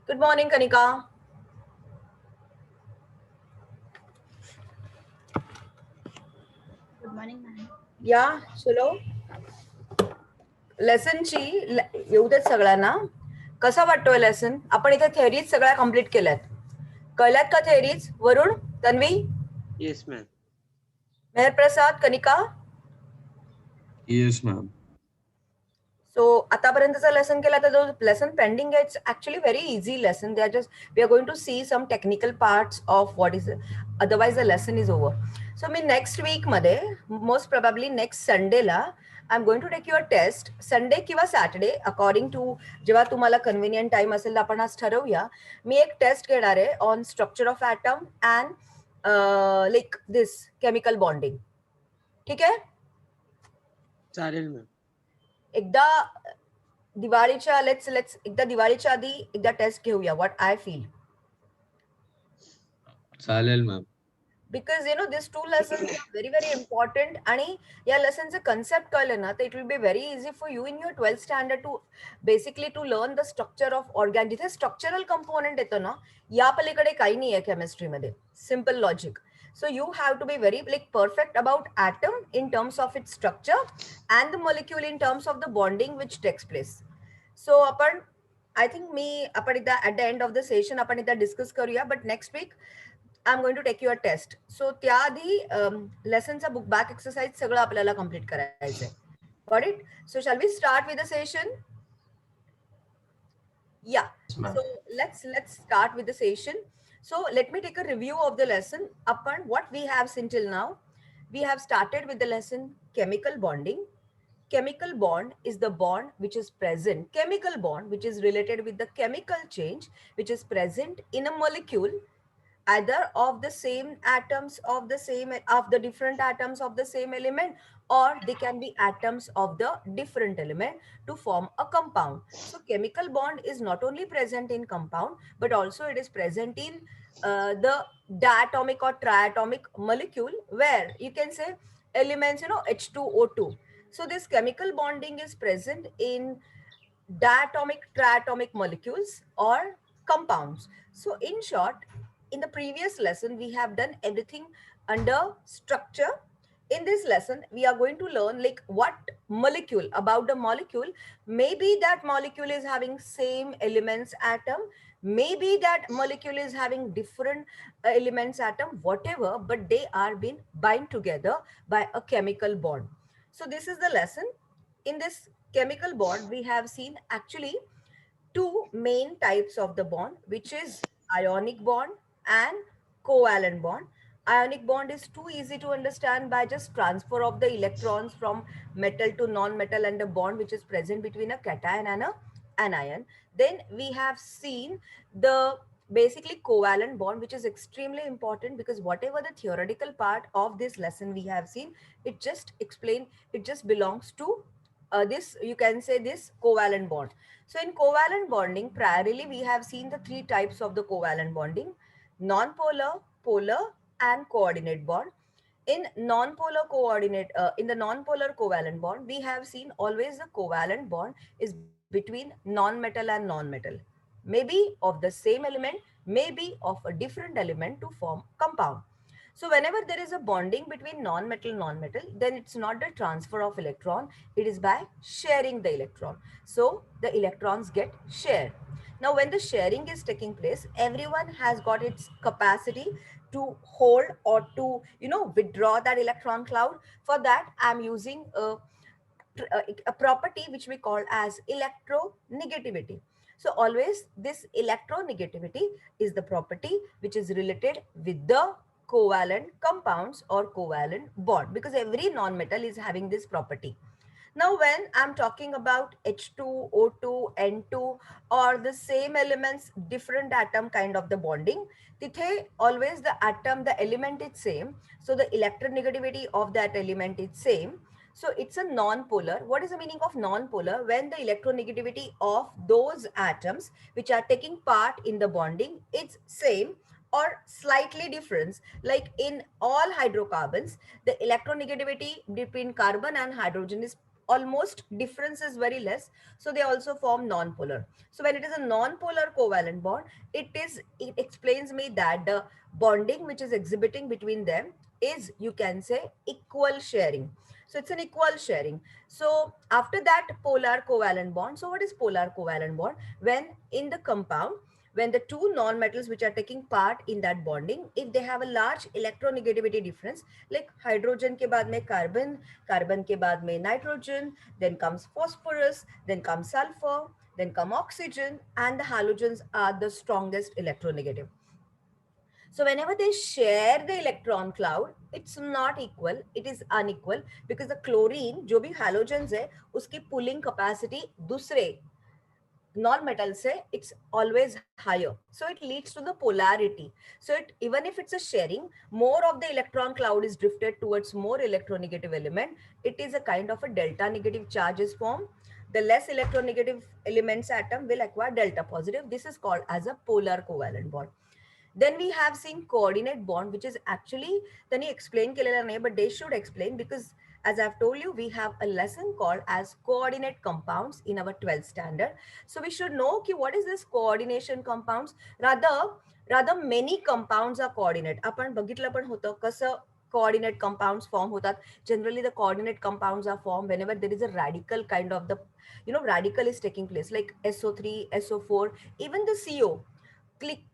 Good morning, Kanika. Good morning, ma'am. Yeah, चलो लेसनची येऊ देत सगळ्यांना. कसा वाटतोय लेसन? आपण इथे थेअरीज सगळ्या कंप्लीट केल्यात. कळल्यात का theories? Varun, Tanvi, Yes, ma'am. Mehar Prasad, Kanika. Yes, ma'am. So आतापर्यंतचा लेसन केला तर जो लेसन पेंडिंग आहे, it's actually very easy lesson. They are just we are going to see some technical parts of what is otherwise the lesson is over. So मी next week मध्ये most probably next संडेला I am going to take your test. Sunday किंवा Saturday according to जेव्हा तुम्हाला convenient time असेल तर आपण आज ठरवूया. मी एक टेस्ट घेणार आहे on structure of atom and like this chemical bonding. ठीक आहे. चालेल मॅम. एकदा दिवाळीच्या एकदा दिवाळीच्या आधी एकदा टेस्ट घेऊया व्हॉट आय फील. चालेल ma'am. Because you know this two lesson very very important. आणि या लेसनचं कन्सेप्ट कळलं ना तर it will be very easy for you in your 12th standard to basically to learn the structure of organ. जिथे structural component येतो ना, या पलीकडे काही नाही आहे केमिस्ट्रीमध्ये. Simple logic. So you have to be very like perfect about atom in terms of its structure and the molecule in terms of the bonding which takes place. So आपण I think आपण एकदा at the end of the session आपण एकदा discuss करूया. But next week I am going to take your test. So त्याआधी लेसनचा book back exercise सगळं आपल्याला कम्प्लीट करायचं आहे. Got it? So shall we start with the session? Yeah. So let's start with the session. So let me take a review of the lesson. Upon what we have seen till now, we have started with the lesson chemical bonding. Chemical bond is the bond which is present, chemical bond which is related with the chemical change which is present in a molecule, either of the same atoms of the different atoms of the same element, or they can be atoms of the different element to form a compound. So chemical bond is not only present in compound but also it is present in the diatomic or triatomic molecule, where you can say elements, H2O2. So this chemical bonding is present in diatomic, triatomic molecules or compounds. So in short, in the previous lesson, we have done everything under structure. In this lesson, we are going to learn like what molecule, about the molecule. Maybe that molecule is having same elements atom. Maybe that molecule is having different elements atom, whatever, but they are being bind together by a chemical bond. So this is the lesson. In this chemical bond, we have seen actually two main types of the bond, which is ionic bond and covalent bond. Ionic bond is too easy to understand by just transfer of the electrons from metal to non-metal and the bond which is present between a cation and a anion. Then we have seen the basically covalent bond, which is extremely important because whatever the theoretical part of this lesson we have seen, it just belongs to this, you can say, this covalent bond. So in covalent bonding, primarily we have seen the three types of the covalent bonding: non-polar, polar, and coordinate bond. In the non-polar covalent bond, we have seen always the covalent bond is between non-metal and non-metal, maybe of the same element, maybe of a different element to form compound. So whenever there is a bonding between non-metal, then it's not the transfer of electron, it is by sharing the electron. So the electrons get shared. Now when the sharing is taking place, everyone has got its capacity to hold or to, withdraw that electron cloud. For that, I'm using a property which we call as electronegativity. So always this electronegativity is the property which is related with the covalent compounds or covalent bond, because every non-metal is having this property. Now, when I'm talking about H2, O2, N2, or the same elements, different atom kind of the bonding, tithe always the atom, the element is same. So the electronegativity of that element is same. So it's a non-polar. What is the meaning of non-polar? When the electronegativity of those atoms which are taking part in the bonding, it's same or slightly different. Like in all hydrocarbons, the electronegativity between carbon and hydrogen is almost difference is very less, so they also form non-polar. So when it is a non-polar covalent bond, it explains me that the bonding which is exhibiting between them is, you can say, equal sharing. So it's an equal sharing. So after that, polar covalent bond. So what is polar covalent bond? When in the compound, when the two non-metals which are taking part in that bonding, if they have a large electronegativity difference, like hydrogen ke baad mein carbon, carbon ke baad mein nitrogen, then comes phosphorus, then comes sulfur, then come oxygen, and the halogens are the strongest electronegative. So whenever they share the electron cloud, it's not equal, it is unequal, because the chlorine, जो भी halogens है, उसकी pulling capacity दूसरे non-metal say, it's always higher. So it leads to the polarity. So even if it's a sharing, more of the electron cloud is drifted towards more electronegative element. It is a kind of a delta negative charge is formed. The less electronegative elements atom will acquire delta positive. This is called as a polar covalent bond. Then we have seen coordinate bond, which is actually त्यांनी explain केलेला नाही, but they should explain, because as I've told you, we have a lesson called as coordinate compounds in our 12th standard. So we should know ki what is this coordination compounds. Rather many compounds are coordinate. आपण बघितलं पण होतं कसं coordinate compounds form होतात. Generally the coordinate compounds are formed whenever there is a radical kind of the, radical is taking place, like SO3, SO4, even the CO.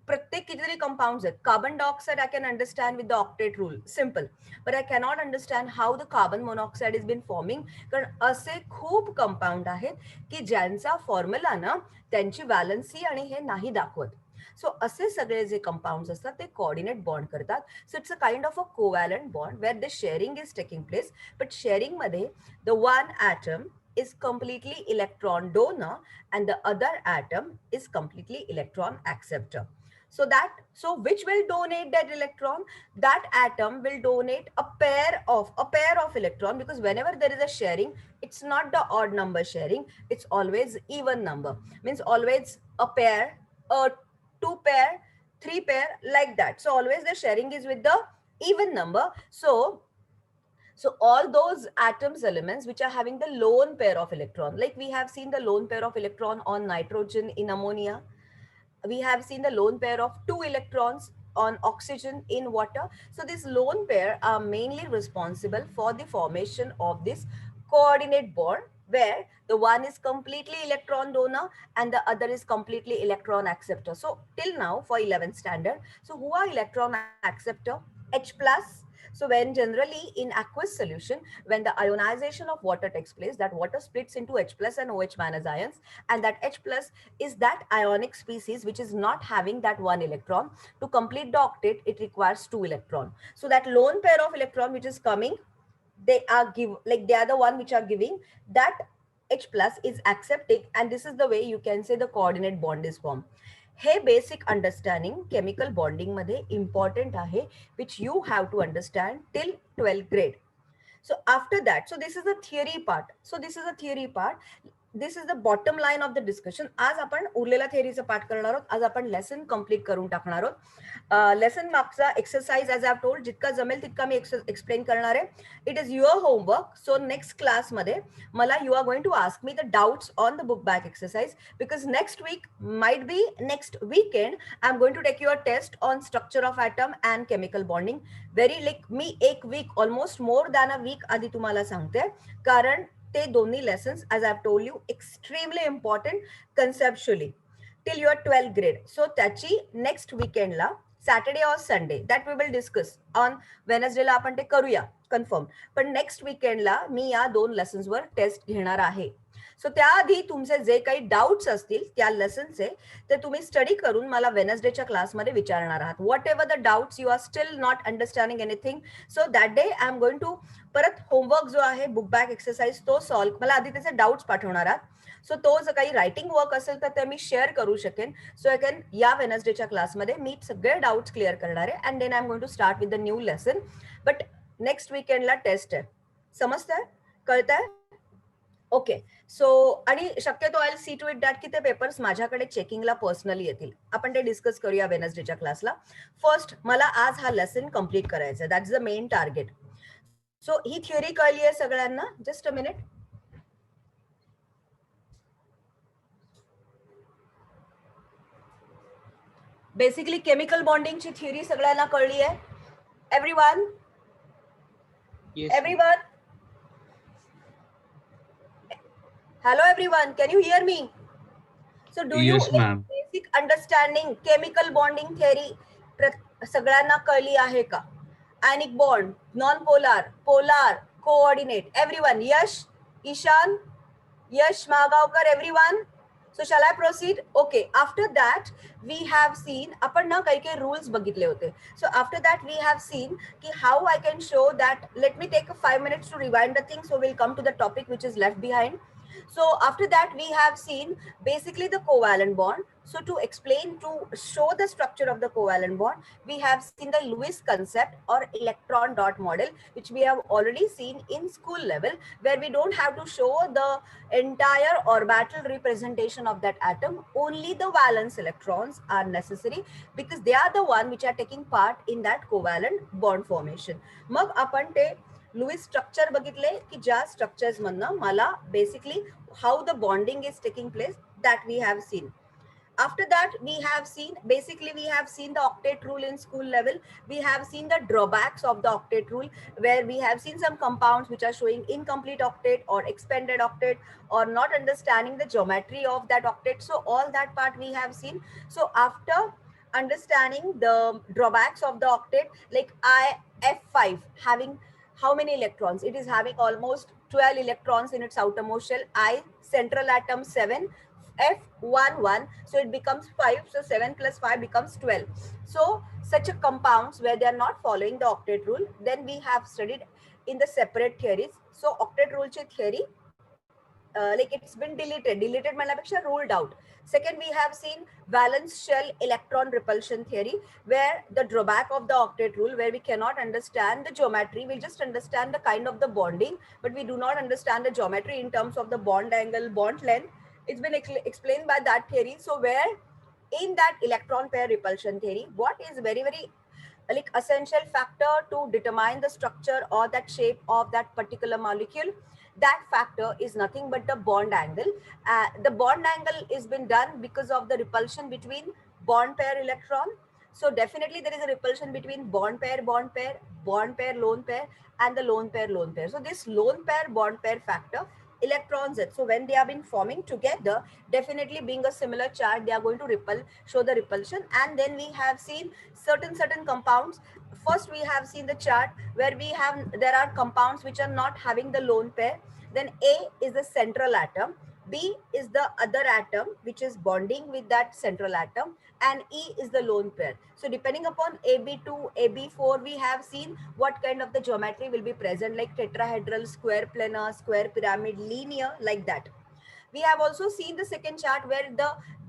प्रत्येक कितीतरी compounds आहेत. Carbon dioxide I can understand with the octet rule, simple, but I cannot understand how the carbon monoxide is been forming. कारण असे खूप compound आहेत की ज्यांचा formula ना त्यांची व्हॅलन्सी आणि हे नाही दाखवत. सो असे सगळे जे कंपाउंड्स असतात ते कोऑर्डिनेट बॉन्ड करतात. So it's a kind of a covalent bond where the sharing is taking place. But sharing मध्ये the one atom is completely electron donor and the other atom is completely electron acceptor. So which will donate that electron? That atom will donate a pair of electron, because whenever there is a sharing, it's not the odd number sharing, it's always even number. Means always a pair, a two pair, three pair, like that. So always the sharing is with the even number. So all those atoms elements which are having the lone pair of electron, like we have seen the lone pair of electron on nitrogen in ammonia, we have seen the lone pair of 2 electrons on oxygen in water. So this lone pair are mainly responsible for the formation of this coordinate bond, where the one is completely electron donor and the other is completely electron acceptor. So till now for 11th standard, so who are electron acceptor? H plus. So when generally in aqueous solution, when the ionization of water takes place, that water splits into H plus and OH minus ions, and that H plus is that ionic species which is not having that one electron. To complete the octet, it requires 2 electron. So that lone pair of electron which is coming, they are the one which are giving that H plus is accepting, and this is the way you can say the coordinate bond is formed. हे basic understanding chemical bonding मध्ये important आहे, which you have to understand till 12th grade. So after that, so this is the theory part. This is the bottom line of the discussion. आज आपण उरलेला थिअरीचा part करणार आहोत. आज आपण lesson complete करून टाकणार आहोत. लेसन मागचा exercise as I have told, जितका जमेल तितका मी एक्सप्लेन करणार आहे. It is your homework. So next क्लासमध्ये मला you are going to ask me the doubts on the book back exercise, because next week might be next weekend I am going to take your test on structure of atom and chemical bonding. Very मी एक week, almost more than a week आधी तुम्हाला सांगते, कारण ते दोन्ही lessons, as I've told you, extremely important conceptually till your 12th grade. So त्याची next weekend La Saturday or Sunday that we will discuss. On Wednesday ला आपण ते करूया कन्फर्म, पण नेक्स्ट वीकेंडला मी या 2 lessons वर टेस्ट घेणार आहे. सो त्याआधी तुमचे जे काही डाऊट्स असतील त्या लेसनचे, ते तुम्ही स्टडी करून मला वेनसडेच्या क्लासमध्ये विचारणार आहात. Whatever the doubts you are still not understanding anything, so that day I am going to परत होमवर्क जो आहे बुक बॅक एक्सरसाइज तो सॉल्व्ह, मला आधी त्याचे डाऊट्स पाठवणार आहात. सो तो जर काही रायटिंग वर्क असेल तर ते मी शेअर करू शकेन. सो आय कॅन या वेनसडेच्या क्लासमध्ये मी सगळे डाऊट्स क्लिअर करणार आहे, and then I am going to start with the new lesson. But next वीकेंडला टेस्ट आहे. समजतंय? कळतंय? ओके. सो आणि शक्यतो I see to it that की ते पेपर्स माझ्याकडे चेकिंगला पर्सनली येतील. आपण ते डिस्कस करूया वेनसडेच्या क्लासला. फर्स्ट मला आज हा लेसन कम्प्लीट करायचा, that is the main target. So ही थिअरी कळली आहे सगळ्यांना? Just a minute. Basically chemical बॉन्डिंगची थिअरी सगळ्यांना कळली आहे? Everyone? Yes, ma'am. Everyone? Hello everyone, can you hear me? So do you Yes, like ma'am. basic understanding chemical bonding theory सगळ्यांना कळली आहे का? Ionic bond, non-polar, polar, coordinate. Everyone, Yash, Ishan, Yash Magavkar, everyone. So shall I proceed? Okay. After that, we have seen आपण ना काही काही rules बघितले होते. So after that, we have seen कि how I can show that. Let me take 5 minutes to rewind the thing. So we'll come to the topic which is left behind. So after that, we have seen basically the covalent bond. So to explain, to show the structure of the covalent bond, we have seen the Lewis concept or electron dot model, which we have already seen in school level, where we don't have to show the entire orbital representation of that atom. Only the valence electrons are necessary because they are the one which are taking part in that covalent bond formation. मग आपण ते Lewis structure बघितले की ज्या structures मधनं मला basically how the bonding is taking place that we have seen. After that, we have seen, basically we have seen the octet rule in school level. We have seen the drawbacks of the octet rule, where we have seen some compounds which are showing incomplete octet or expanded octet or not understanding the geometry of that octet. So all that part we have seen. So after understanding the drawbacks of the octet, like IF5 having how many electrons? It is having almost 12 electrons in its outermost shell. I central atom 7, F11, so it becomes 5. So 7 plus 5 becomes 12. So such a compounds where they are not following the octet rule, then we have studied in the separate theories. So octet rule theory, like it's been deleted malapeksha ruled out. Second, we have seen valence shell electron repulsion theory, where the drawback of the octet rule, where we cannot understand the geometry, we just understand the kind of the bonding, but we do not understand the geometry in terms of the bond angle, bond length. It's been explained by that theory. So where in that electron pair repulsion theory, what is very like essential factor to determine the structure or that shape of that particular molecule, that factor is nothing but the bond angle. The bond angle is been done because of the repulsion between bond pair electron. So definitely there is a repulsion between bond pair, bond pair, bond pair, lone pair, and the lone pair, lone pair. So this lone pair, bond pair factor, electrons, so when they have been forming together, definitely being a similar charge, they are going to repel, show the repulsion. And then we have seen certain compounds. First we have seen the chart where we have, there are compounds which are not having the lone pair. Then A is the central atom, B is the other atom which is bonding with that central atom, and E is the lone pair. So depending upon AB2, AB4, we have seen what kind of the geometry will be present, like tetrahedral, square planar, square pyramid, linear, like that. We have also seen the second chart where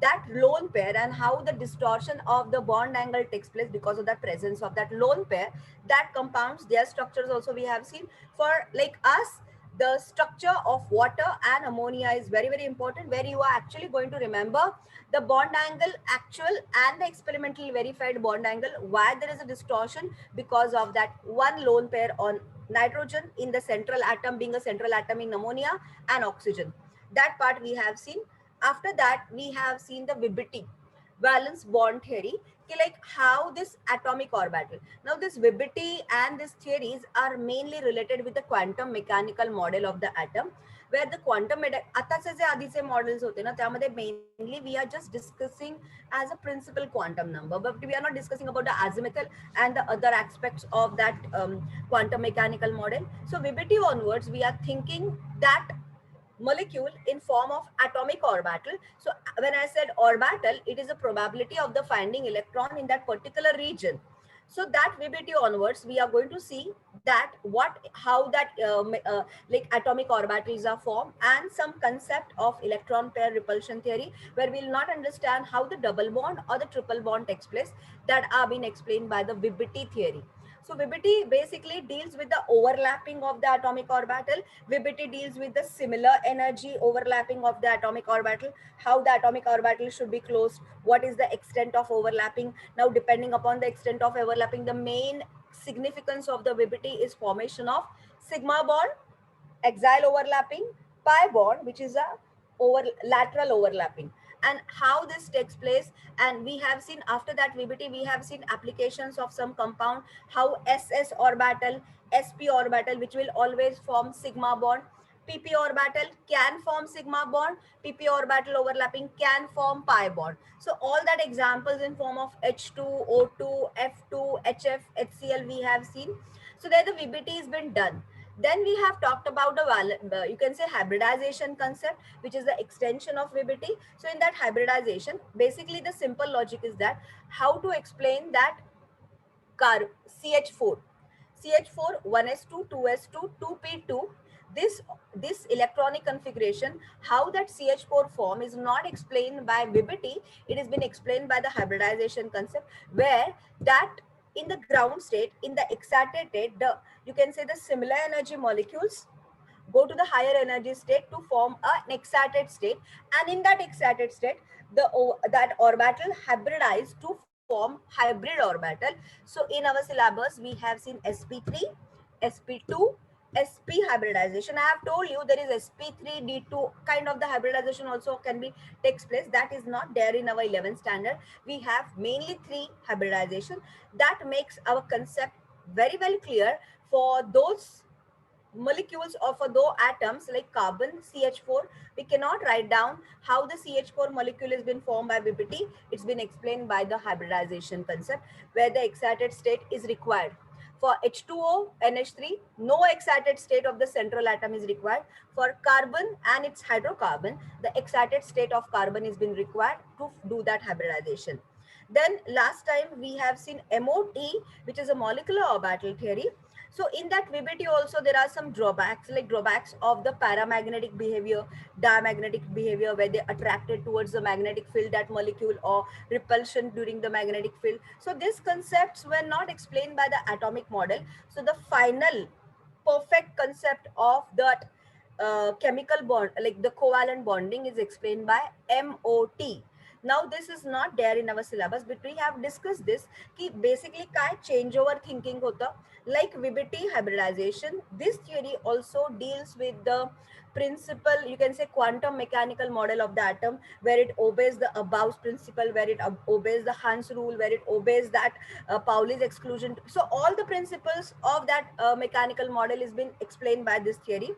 that lone pair and how the distortion of the bond angle takes place because of the presence of that lone pair. That compounds, their structures also we have seen. For like us, the structure of water and ammonia is very important, where you are actually going to remember the bond angle actual and the experimentally verified bond angle. Why there is a distortion? Because of that one lone pair on nitrogen in the central atom, being a central atom in ammonia, and oxygen. That part we have seen. After that, we have seen the VBT, valence bond theory, like how this atomic orbital. Now this VBT and these theories are mainly related with the quantum mechanical model of the atom, where the quantum आताचे जे आधीचे models होते ना, त्यामध्ये mainly we are just discussing as a principal quantum number, but we are not discussing about the azimuthal and the other aspects of that quantum mechanical model. So VBT onwards, we are thinking that molecule in form of atomic orbital. So when I said orbital, it is a probability of the finding electron in that particular region. So that VBT onwards, we are going to see that how that like atomic orbitals are formed, and some concept of electron pair repulsion theory, where we will not understand how the double bond or the triple bond takes place, that are being explained by the VBT theory. So VBT basically deals with the overlapping of the atomic orbital. VBT deals with the similar energy overlapping of the atomic orbital, how the atomic orbital should be closed, what is the extent of overlapping. Now, depending upon the extent of overlapping, the main significance of the VBT is formation of sigma bond, axial overlapping, pi bond, which is a lateral overlapping. and how this takes place. And we have seen after that VBT, we have seen applications of some compound, how SS orbital, sp orbital, which will always form sigma bond, pp orbital can form sigma bond, pp orbital overlapping can form pi bond. So all that examples in form of H2, O2, F2, HF, HCl we have seen. So there the VBT has been done. Then we have talked about the you can say hybridization concept, which is the extension of VBT. So in that hybridization, basically the simple logic is that how to explain that CH4, CH4 1s2 2s2 2p2, this electronic configuration, how that CH4 form is not explained by VBT, it has been explained by the hybridization concept, where that in the ground state, in the excited state, the you can say the similar energy molecules go to the higher energy state to form an excited state, and in that excited state that orbital hybridize to form hybrid orbital. So in our syllabus we have seen sp3, sp2, sp hybridization. I have told you there is sp3d2 kind of the hybridization also can be takes place. That is not there in our 11th standard. We have mainly three hybridization. That makes our concept very well clear for those molecules or for those atoms like carbon CH4. We cannot write down how the CH4 molecule has been formed by VBT. It's been explained by the hybridization concept, where the excited state is required. For H2O, NH3, no excited state of the central atom is required. For carbon and its hydrocarbon, the excited state of carbon is been required to do that hybridization. Then last time we have seen MOT, which is a molecular orbital theory. So in that VBT also there are some drawbacks, like drawbacks of the paramagnetic behavior, diamagnetic behavior, where they attracted towards the magnetic field that molecule, or repulsion during the magnetic field. So these concepts were not explained by the atomic model. So the final perfect concept of that chemical bond, like the covalent bonding, is explained by MOT. Now this is not there in our syllabus, but we have discussed this कि basically काय change over thinking होता. Like VBT hybridization, this theory also deals with the principle, you can say quantum mechanical model of the atom, where it obeys the Abou's principle, where it obeys the Hans rule, where it obeys that Pauli's exclusion. So all the principles of that mechanical model is been explained by this theory.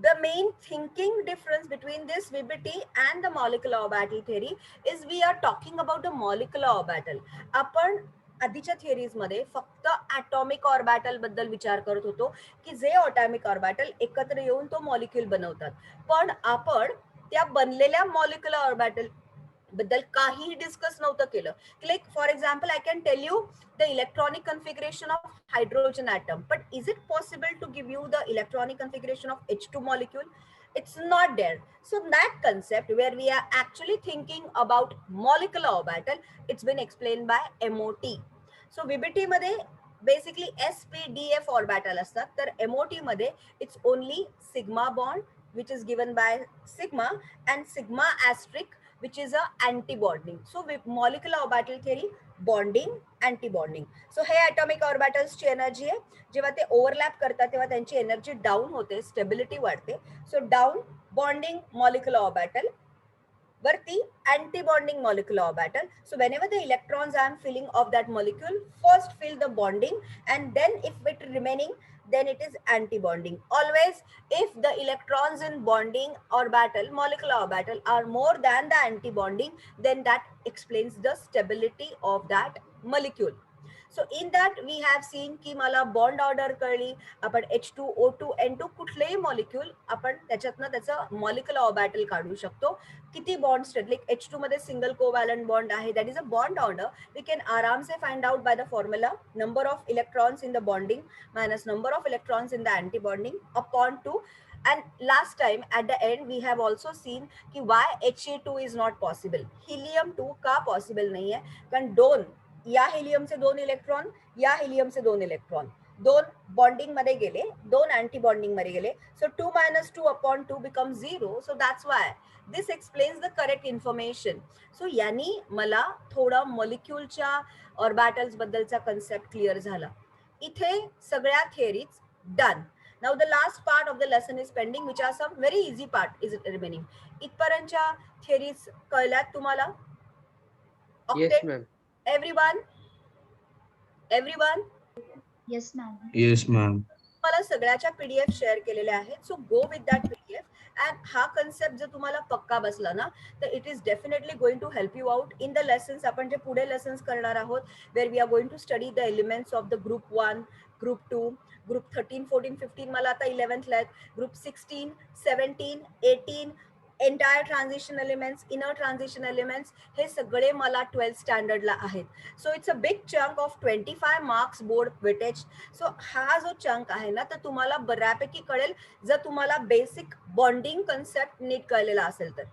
The main thinking difference between this VBT and the molecular orbital theory is we are talking about the molecular orbital. आपण आधीच्या theories मध्ये फक्त atomic orbital बद्दल विचार करत होतो की जे ऑटॉमिक orbital एकत्र येऊन तो मॉलिक्यूल बनवतात, पण आपण त्या बनलेल्या मॉलिक्युलर ऑर्बिटल बद्दल काहीही डिस्कस नव्हतं केलं. Like for example I can tell you the electronic configuration of hydrogen atom, but is it possible to give you the electronic configuration of H2 molecule? It's not there. So that concept where we are actually thinking about molecular orbital, it's been explained by MOT. So VBT मध्ये basically SPDF orbital असतात, तर MOT मध्ये it's only sigma bond which is given by sigma, and sigma asterisk which is a anti-bonding. So with molecular orbital theory, bonding, anti-bonding. So hey atomic orbitals ची energy आहे, जेव्हा ते overlap करतात तेव्हा त्यांची एनर्जी डाऊन होते, stability वाढते. सो down bonding molecular orbital, वरती anti-bonding molecular orbital. So whenever the electrons I am filling of that molecule, first fill the bonding, and then if it remaining, then it is anti-bonding. Always if the electrons in bonding orbital, molecular orbital, are more than the anti-bonding, then that explains the stability of that molecule. So in that we have seen की मला bond order कळली. आपण H2, O2, N2 कुठलेही molecule आपण त्याच्यातनं त्याचं molecular orbital काढू शकतो. किती बॉन्ड्स आहेत, लाईक H2 मध्ये सिंगल कोवॅलंट बॉन्ड आहे, that is a bond order. We can आराम से find out by the formula number of electrons in the bonding minus number of electrons in the anti bonding upon 2. And last time at the end we have also seen कि why He2 is not possible. Helium 2 का possible नहीं है, कारण दोन या helium से दोन electron, या हेलियम से दोन इलेक्ट्रॉन, दोन बॉन्डिंग मध्ये गेले, दोन अँटी बॉन्डिंग मध्ये गेले. सो 2 - 2 upon 2 becomes 0. So that's why this explains the correct information. So यांनी मला थोडा मॉलिक्यूलच्या ऑर्बिटल्स बद्दलचा कन्सेप्ट क्लिअर झाला. इथे सगळ्या theories done. Now the last part of the lesson is pending, which are some very easy part is remaining. इथपर्यंतच्या theories कळल्यात तुम्हाला? Yes, Octet, ma'am. everyone, everyone. Yes, ma'am. Yes, ma'am. मला सगळ्याच्या PDF share केलेल्या आहेत. So go with that PDF and हा concept जर तुम्हाला पक्का बसला ना तर it is definitely going to help you out in the lessons. आपण जे पुढे लेसन्स करणार आहोत where we are going to study the elements of the group 1, group 2, group 13, 14, 15 मला आता 11th group 16, 17, 18 entire transition elements, inner transition elements हे सगळे मला 12th स्टँडर्डला आहेत. So it's a big chunk of 25 marks board weightage. So हा जो chunk आहे ना तर तुम्हाला बऱ्यापैकी कळेल जर तुम्हाला बेसिक बॉन्डिंग कन्सेप्ट नीट कळलेला असेल तर.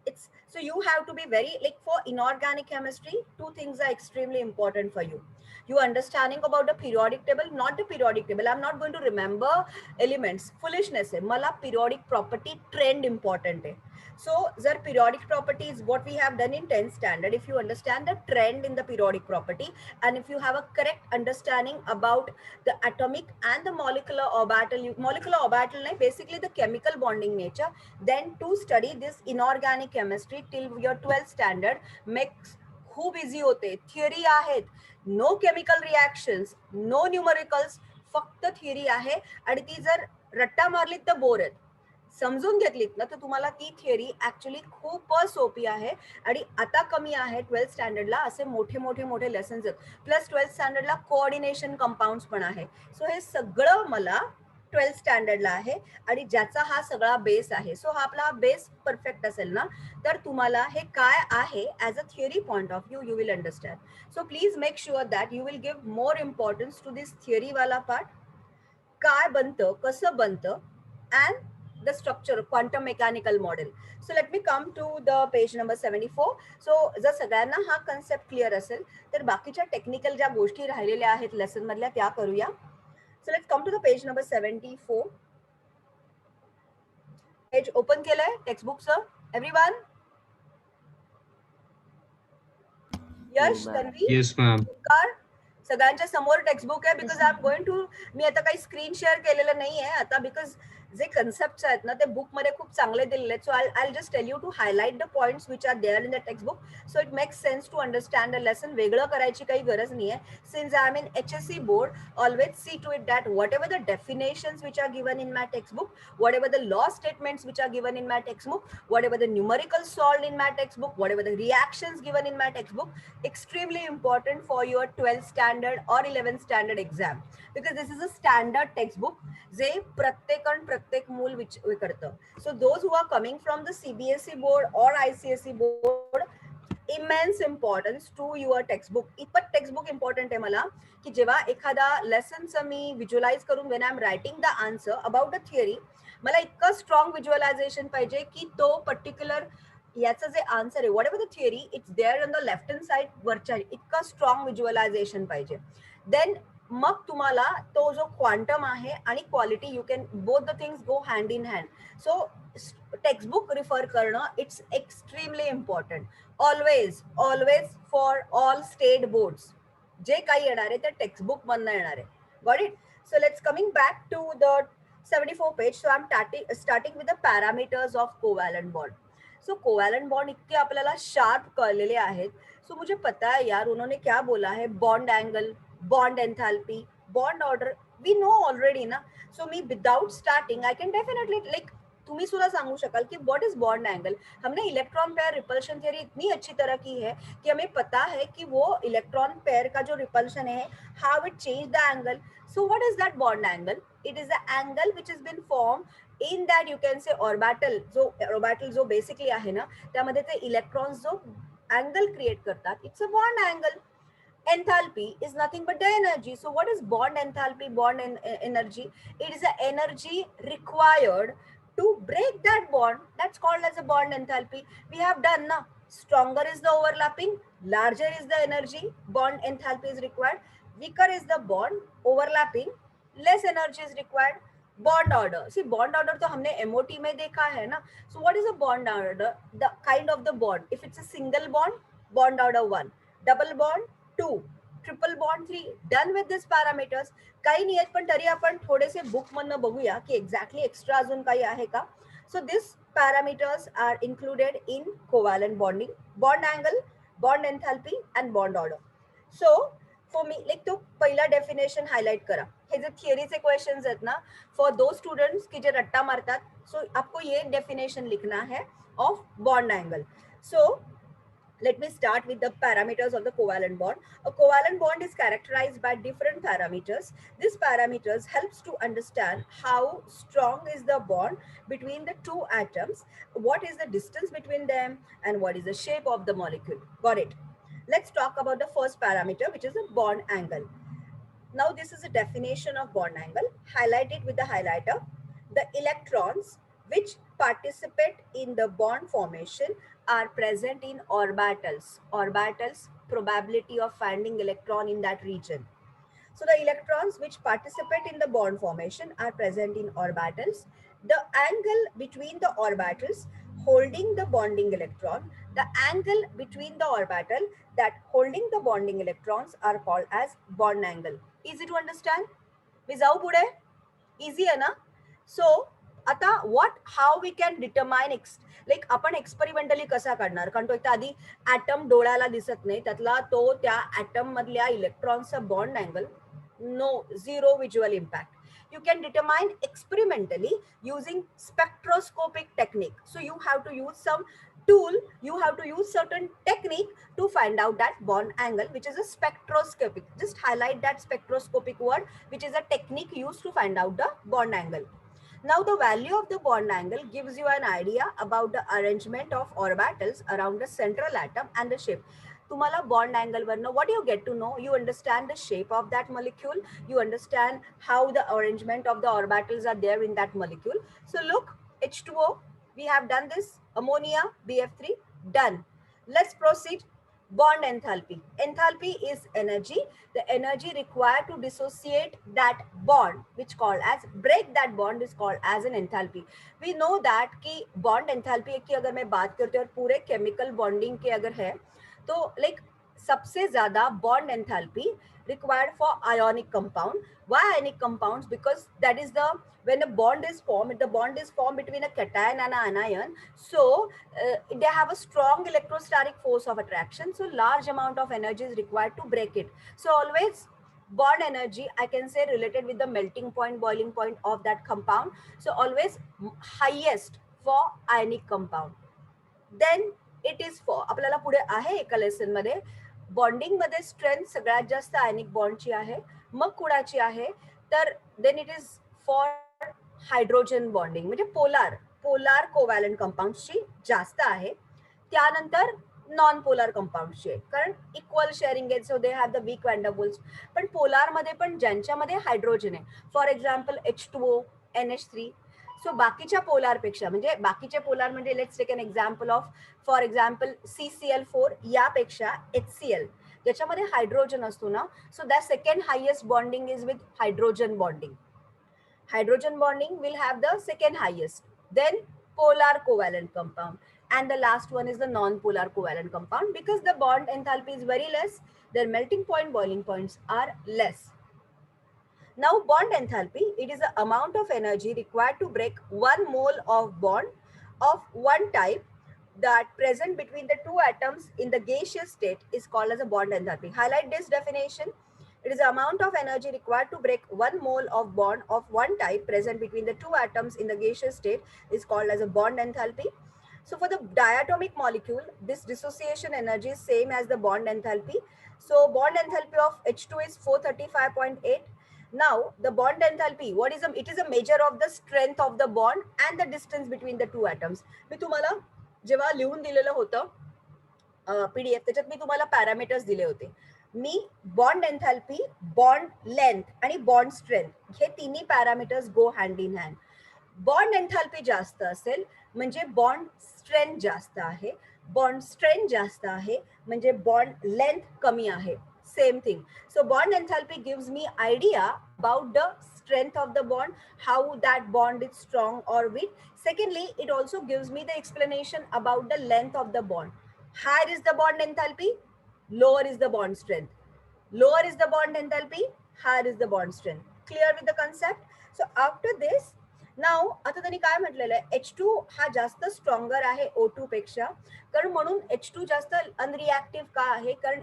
It's so you have to be very, like, for inorganic chemistry, two things are extremely important for you. You understanding about the periodic table, not the periodic table. I'm not going to remember elements. Foolishness hai. Mala periodic property trend important hai. So the periodic property is what we have done in 10th standard. If you understand the trend in the periodic property and if you have a correct understanding about the atomic and the molecular orbital, basically the chemical bonding nature, then to study this inorganic chemistry till your 12th standard makes खूप easy होते. Theory आहेत, no chemical reactions, no numericals, फक्त theory आहे आणि ती जर रट्टा मारलीत तर बोर आहेत. समजून घेतलीत ना तर तुम्हाला ती थिअरी ऍक्च्युली खूप सोपी आहे आणि आता कमी आहे 12th स्टँडर्डला असे मोठे मोठे मोठे लेसन्स आहेत. प्लस 12th स्टँडर्डला कोऑर्डिनेशन कंपाऊंड्स पण आहे. सो हे सगळं मला 12th स्टँडर्डला आहे आणि ज्याचा हा सगळा बेस आहे. सो हा आपला बेस परफेक्ट असेल ना तर तुम्हाला हे काय आहे as a theory point of view you will understand. So please make sure that you will give more importance to this थिअरीवाला पार्ट. काय बनतं, कसं बनतं, and the structure quantum mechanical model. So let me come to the page number 74. So जर सगळ्यांना हा concept clear असेल तर बाकीच्या टेक्निकल ज्या गोष्टी राहिलेल्या आहेत लेसन मधल्या त्या करूया. So let's come to the page number 74. Page open केलंय टेक्स्टबुकचं everyone? Yash, Tanvi, Yes, ma'am. सगळ्यांच्या समोर टेक्स्टबुक आहे. Because I am going to, मी आता काही स्क्रीन शेअर केलेलं नाही आहे आता बिकॉज जे कन्सेप्ट आहेत ना ते बुक मध्ये खूप चांगले दिलेले आहेत. So I just tell you to highlight the points which are there in the textbook so it makes sense to understand the lesson. वेगळं करायची काही गरज नाही आहे. Since I am in HSC board, always see to it that whatever the definitions which are given in my textbook, whatever the law statements which are given in my textbook, whatever the numerical solved in my textbook, whatever the reactions given in my textbook, extremely important for your 12th standard or 11th standard exam because this is a standard textbook जे प्रत्येक मूल करतं. So those who are coming from the CBSE board or ICSE board, immense importance to your textbook. इतपत textbook important आहे मला की जेव्हा एखादा लेसनचं मी visualise करून when I'm writing the answer about the theory, मला इतकं स्ट्रॉंग व्हिज्युअलायझेशन पाहिजे की तो पर्टिक्युलर याचं जे आन्सर आहे whatever the theory it's there on the left hand side वरच्या इतका स्ट्रॉंग व्हिज्युअलायझेशन पाहिजे. देन मग तुम्हाला तो जो क्वांटम आहे आणि quality you can both the things go hand in hand. So textbook refer करणं it's extremely important. Always for all state boards जे काही येणार आहे ते टेक्स्टबुक मधनं येणार आहे. Got it? So let's coming back to the 74 page. So I am starting with the parameters of covalent bond. So covalent bond इतके आपल्याला शार्प कळलेले आहेत. सो मुझे पता है यार उन्होंने क्या बोला है, bond angle, bond enthalpy, bond order we know already ना. सो मी without starting I can definitely, like तुम्ही सुद्धा सांगू शकाल कि व्हाट इज बॉन्ड एंगल. हमने इलेक्ट्रॉन पेयर रिपल्शन थियरी इतनी अच्छी तरह की है कि हमें पता है कि वो इलेक्ट्रॉन पेयर का जो रिपल्शन है how it change the angle. So what is that bond angle? It is the angle which is been form in that you can say orbital जो बेसिकली आहे ना त्यामध्ये ते इलेक्ट्रॉन्स जो अँगल क्रिएट करतात it's a bond angle. Enthalpy is nothing but the energy. So what is bond enthalpy, bond energy? It is the energy required to break that bond. That's called as a bond enthalpy. We have done now. Stronger is the overlapping, larger is the energy, bond enthalpy is required. Weaker is the bond overlapping, less energy is required. Bond order. See, bond order तो हमने MOT में देखा है ना. So what is a bond order? The kind of the bond. If it's a single bond, bond order 1. Double bond 2. Triple bond 3 done with this parameters. काही नाही आहेत पण तरी आपण थोडेसे बुक मधनं बघूया की एक्झॅक्टली एक्स्ट्रा अजून काही आहे का. So this parameters are included in covalent bonding, bond angle, bond enthalpy and bond order. So for me like तो पहिला डेफिनेशन हायलाइट करा. हे जे थिअरीचे क्वेश्चंस आहेत ना, फॉर दो स्टूडेंट्स की जे रट्टा मारतात, सो आपको ये डेफिनेशन लिखना है of bond angle. So let me start with the parameters of the covalent bond. A covalent bond is characterized by different parameters. These parameters helps to understand how strong is the bond between the two atoms, what is the distance between them, and what is the shape of the molecule. Got it? Let's talk about the first parameter, which is the bond angle. Now this is a definition of bond angle. Highlight it with the highlighter. The electrons which participate in the bond formation are present in orbitals. Orbitals, probability of finding electron in that region. So the electrons which participate in the bond formation are present in orbitals. The angle between the orbitals holding the bonding electron, the angle between the orbital that holding the bonding electrons are called as bond angle. Easy to understand? मी जाऊ पुढे? Easy आहे ना. So आता what how we can determine like आपण experimentally कसा काढणार, कारण तो एक आधी ऍटम डोळ्याला दिसत नाही, त्यातला तो त्या ऍटम मधल्या इलेक्ट्रॉनचा bond angle, no, zero visual impact. You can determine experimentally using spectroscopic technique. So you have to use some tool, you have to use certain technique to find out that bond angle, which is a spectroscopic. Just highlight that spectroscopic word, which is a technique used to find out the bond angle. Now the value of the bond angle gives you an idea about the arrangement of orbitals around the central atom and the shape. तुम्हाला bond angle वरनं what you get to know, you understand the shape of that molecule, you understand how the arrangement of the orbitals are there in that molecule. So look, H2O, we have done this, ammonia, BF3, done. Let's proceed. Bond enthalpy. Enthalpy is energy, the energy required to dissociate that bond, which called as break that bond, is called as an enthalpy. We know that कि bond enthalpy की अगर मैं बात करती हूँ और पूरे chemical bonding के अगर है, तो like सबसे ज्यादा bond enthalpy required for ionic compound. Why ionic compounds? Because that is the, when a bond is formed, the bond is formed between a cation and an anion. So they have a strong electrostatic force of attraction. So large amount of energy is required to break it. So always bond energy, I can say, related with the melting point, boiling point of that compound. So always highest for ionic compound. Then it is for, आपल्याला पुढे आहे एका lesson मध्ये bonding मध्ये strength सगळ्यात जास्त आयनिक बॉन्डची आहे, मग कुणाची आहे तर then it is for hydrogen bonding, म्हणजे पोलार पोलार कोव्हॅलंट कंपाऊंड्सची जास्त आहे. त्यानंतर नॉन पोलार कंपाऊंड्सची आहे, कारण इक्वल शेअरिंग आहे, so they have the weak van der Waals. पण पोलार मध्ये पण ज्यांच्यामध्ये हायड्रोजन आहे, for example H2O, NH3. So बाकीच्या पोलार पेक्षा, म्हणजे बाकीचे पोलार म्हणजे let's take an example of, for example CCl4 यापेक्षा HCl ज्याच्यामध्ये हायड्रोजन असतो ना, so that second highest bonding is with hydrogen bonding. Hydrogen bonding will have the second highest, then polar covalent compound, and the last one is the non-polar covalent compound. Because the bond enthalpy is very less, their melting point, boiling points are less. Now bond enthalpy, it is the amount of energy required to break 1 mole of bond of one type that present between the two atoms in the gaseous state is called as a bond enthalpy. Highlight this definition. It is the amount of energy required to break 1 mole of bond of one type present between the two atoms in the gaseous state is called as a bond enthalpy. So for the diatomic molecule, this dissociation energy is same as the bond enthalpy. So bond enthalpy of H2 is 435.8. Now the bond enthalpy, what is it is a measure of the strength of the bond and the distance between the two atoms. मी तुम्हाला जेव्हा लिहून दिलेलं होतं PDF, त्याच्यात मी तुम्हाला parameters दिले होते. मी bond एन्थॅल्पी, bond length आणि बॉन्ड स्ट्रेंथ हे तिन्ही parameters go hand in hand. Bond एन्थॅल्पी जास्त असेल म्हणजे बॉन्ड स्ट्रेंथ जास्त आहे, बॉन्ड स्ट्रेंथ जास्त आहे म्हणजे बॉन्ड लेंथ कमी आहे. Same thing. So bond enthalpy gives me idea about the strength of the bond, how that bond is strong or weak. Secondly, it also gives me the explanation about the length of the bond. Higher is the bond enthalpy, lower is the bond strength. Lower is the bond enthalpy, higher is the bond strength. Clear with the concept? So after this, now आता त्यांनी काय म्हटलेलं आहे, H2 हा जास्त stronger आहे O2 पेक्षा, कारण म्हणून H2 जास्त अनरिएक्टिव्ह का आहे, कारण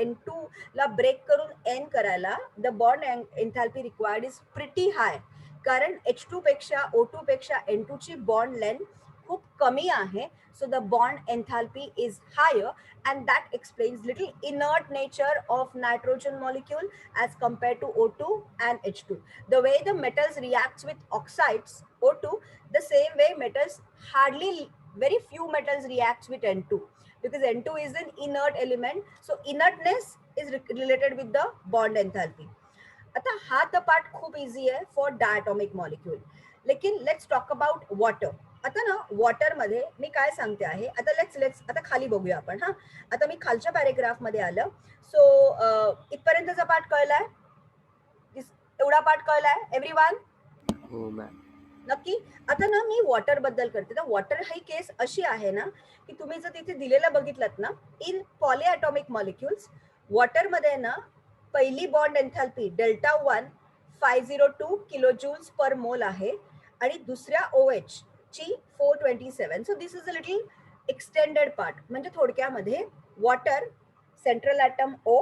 N2 ला ब्रेक करून N करायला the bond enthalpy required is pretty high, कारण H2 पेक्षा O2 पेक्षा N2 ची बॉन्ड लेंथ खूप कमी आहे. So the bond enthalpy is higher, and that explains little inert nature of nitrogen molecule as compared to O2 and H2. The way the metals reacts with oxides O2, the same way metals hardly very few metals reacts with N2, because N2 is an inert element. So inertness is related with the bond enthalpy. आता हा तर part खूप easy आहे for diatomic molecule. लेकिन let's talk about water. आता ना water मध्ये मी काय सांगते आहे, आता लेट्स आता खाली बघूया आपण. हा, आता मी खालच्या पॅरेग्राफ मध्ये आलं. सो इथपर्यंतचा पार्ट कळलाय? एवढा पार्ट कळलाय एव्हरीवन? हो मॅम. नक्की. आता ना मी वॉटर बद्दल करते. तर वॉटर ही केस अशी आहे ना, की तुम्ही जर तिथे दिलेलं बघितलं ना, इन पॉलीएटॉमिक मॉलिक्युल्स वॉटर मध्ये ना पहिली bond enthalpy delta 1 502 kilo joules per mole आहे, आणि दुसऱ्या OH ची 427. So this is a little extended part. म्हणजे थोडक्यामध्ये वॉटर सेंट्रल ॲटम O,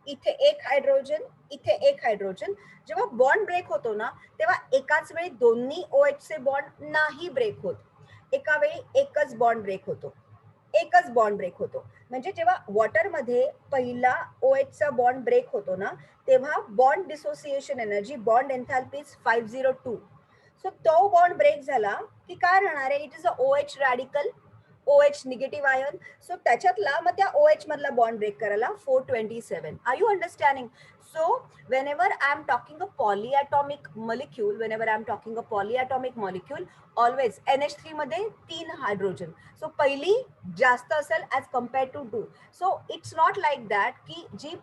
इथे एक हायड्रोजन, इथे एक हायड्रोजन. जेव्हा बॉन्ड ब्रेक होतो ना, तेव्हा एकाच वेळी दोन्ही OH चे बॉन्ड नाही ब्रेक होत. एका वेळी एकच बॉन्ड ब्रेक होतो, एकच बॉन्ड ब्रेक होतो. म्हणजे जेव्हा वॉटर मध्ये पहिला OH चा बॉन्ड ब्रेक होतो ना, तेव्हा bond dissociation energy, bond enthalpy 502. So तो बॉन्ड ब्रेक झाला की काय राहणार आहे, it is a OH radical, OH negative ion. So त्याच्यातला मग त्या OH मधला बॉन्ड ब्रेक करायला 427. Are you understanding? So whenever I am talking a polyatomic molecule, whenever I am talking a polyatomic molecule, always NH3 मध्ये 3 hydrogen. सो पहिली जास्त असेल as compared to 2. So it's not like that की जी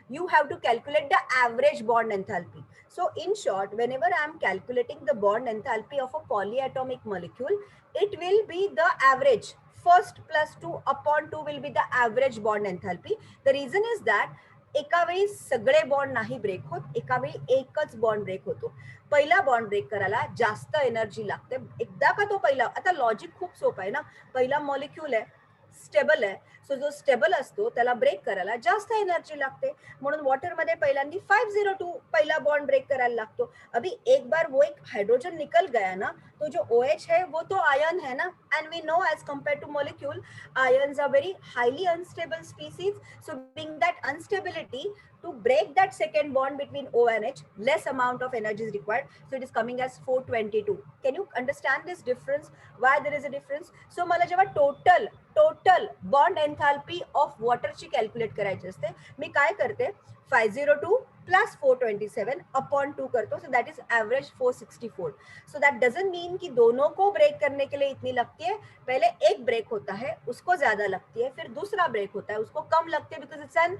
you have to calculate the average bond enthalpy. So in short, whenever I am calculating the bond enthalpy of a polyatomic molecule, it will be the average. First plus 2 upon 2 will be the average bond enthalpy. The reason is that एका वेळी सगळे bond नाही break होत, एका वेळी एकच bond break होतो. पहिला बॉन्ड ब्रेक करायला जास्त एनर्जी लागते. एकदा का तो पहिला, आता लॉजिक खूप सोपं आहे ना, पहिला मॉलिक्यूल आहे, स्टेबल आहे. सो जो स्टेबल असतो त्याला ब्रेक करायला जास्त एनर्जी लागते, म्हणून वॉटर मध्ये पहिल्यांदा 502 पहिला बॉन्ड ब्रेक करायला लागतो. अभी एक बार वो एक हाइड्रोजन निकल गया ना, तो जो OH है वो तो आयन है ना, and we know as compare to molecule, ions are very highly unstable species. So being that instability, to break that second bond between O and H, less amount of energy is required. So it is coming as 422. Can you understand this difference? Why there is a difference? So मला जेव्हा total bond enthalpy of वॉटरची calculate करायची असते, मी काय करते, 502 plus 427 upon 2 करतो. So that is average 464. So that doesn't mean कि दोनों को ब्रेक करने के लिए इतनी लगती है. पहले एक ब्रेक होता है उसको ज्यादा लगती है, फिर दूसरा ब्रेक होता है उसको कम लगती है, because it's an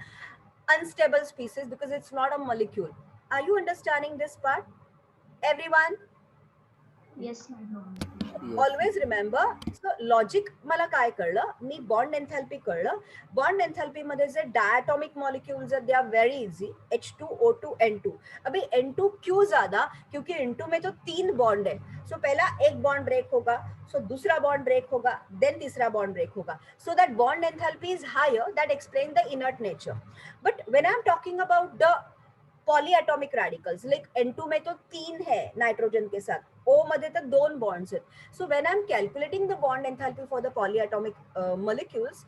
unstable species, because it's not a molecule. Are you understanding this part, everyone? Yes, ma'am. Always remember. So logic मला काय कळलं, मी बॉन्ड एन्थॅल्पी कळलं. बॉन्ड एन्थॅल्पी मध्ये जे diatomic molecules they are very easy, H2O2 N2. अभी N2 क्यों ज्यादा, क्योंकि N2 में तो 3 बॉन्ड है. सो पहला एक बॉन्ड ब्रेक होगा, सो दूसरा बॉन्ड ब्रेक होगा, देन तीसरा बॉन्ड ब्रेक होगा. So that bond enthalpy is higher, that explain the inert nature. But when I am talking about the polyatomic radicals, like N2 में तो 3 है नाइट्रोजन के साथ, O मध्ये तर 2 बॉन्ड्स आहेत. So when I am calculating the bond enthalpy for the polyatomic molecules,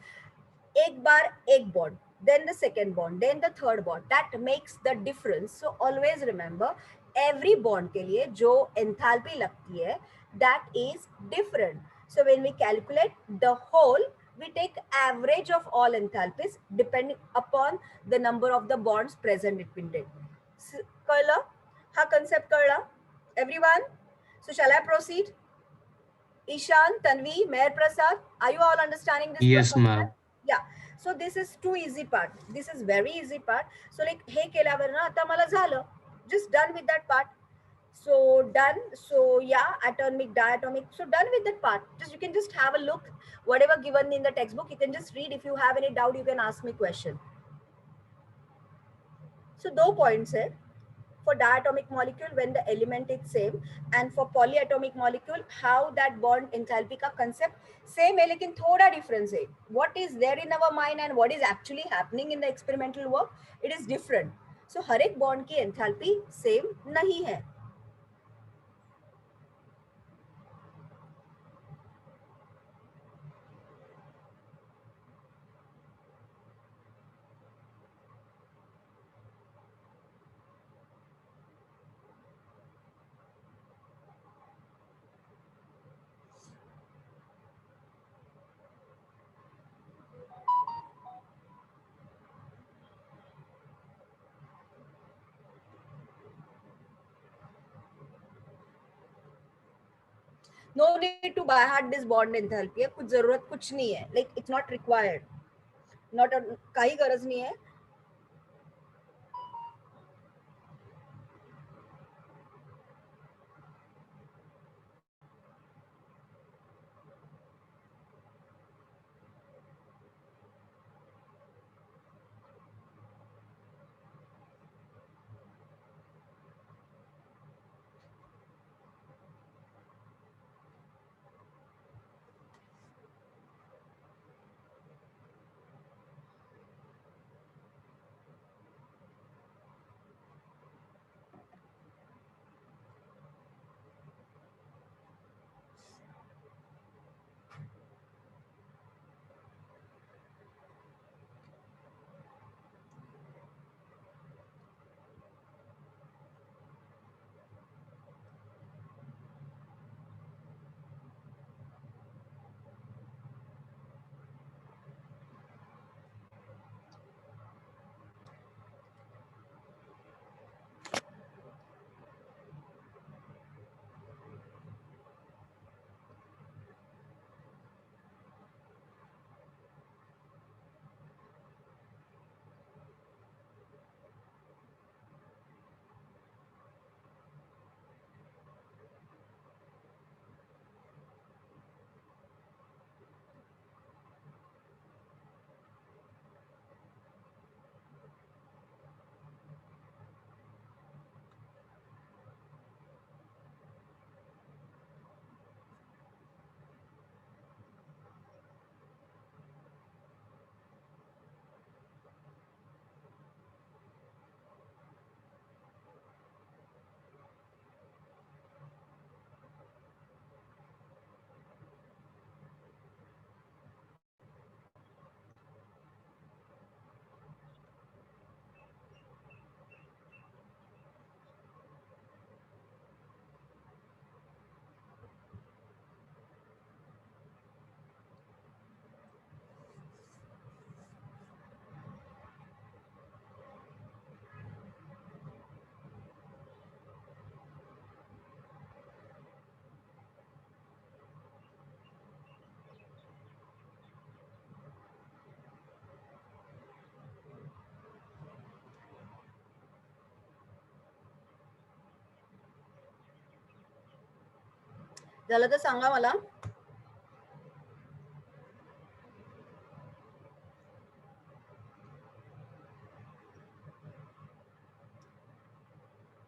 एक बार एक bond, then the second bond, then the third bond, that makes the difference. So always remember, every bond के लिए जो enthalpy लगती है, that is different. So when we calculate the whole, we take average of all enthalpies depending upon the number of the bonds present between them. कळलं? हा concept कळला everyone? So shall I proceed? Ishan, Tanvi, Meher Prasad, are you all understanding this? Yes, ma'am. Yeah. So this is too easy part. This is very easy part. So like हे केल्यावर ना आता मला झालं, just done with that part. So done. So yeah, atomic, diatomic. So done with that part. Just you can just have a look. Whatever given in the textbook, you can just read. If you have any doubt, you can ask me question. So दो points है. For diatomic molecule when the element is same, and for polyatomic molecule how that bond enthalpy का concept same है लेकिन थोड़ा difference है. What is there in our mind and what is actually happening in the experimental work, it is different. So हर एक bond की enthalpy same नहीं है. No need to by heart this bond enthalpy है, कुछ जरूरत कुछ नहीं है, like it's not required, not काही गरज नहीं है. झालं तर सांगा मला.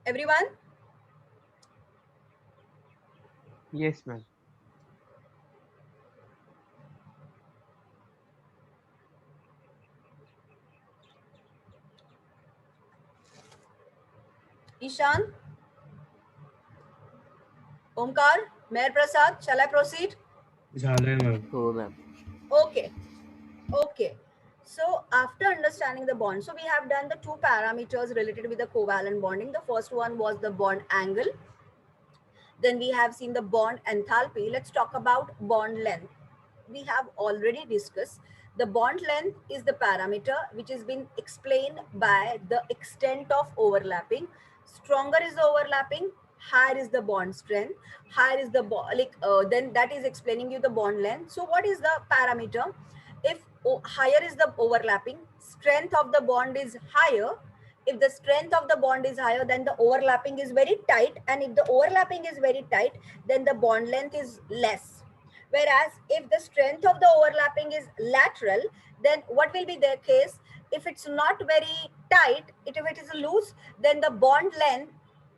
Everyone? Yes, ma'am. Ishan? Omkar? Mayor Prasad? Shall I proceed? झालंय ma'am. Oh, ma'am. Okay. Okay. So after understanding the bond, so we have done the two parameters related with the covalent bonding. The first one was the bond angle. Then we have seen the bond enthalpy. Let's talk about bond length. We have already discussed the bond length is the parameter which has been explained by the extent of overlapping. Stronger is the overlapping, higher is the bond strength, higher is the then that is explaining you the bond length. So what is the parameter? If higher is the overlapping, strength of the bond is higher. If the strength of the bond is higher, then the overlapping is very tight, and if the overlapping is very tight, then the bond length is less. Whereas if the strength of the overlapping is lateral, then what will be the case? If it's not very tight, if it is loose, then the bond length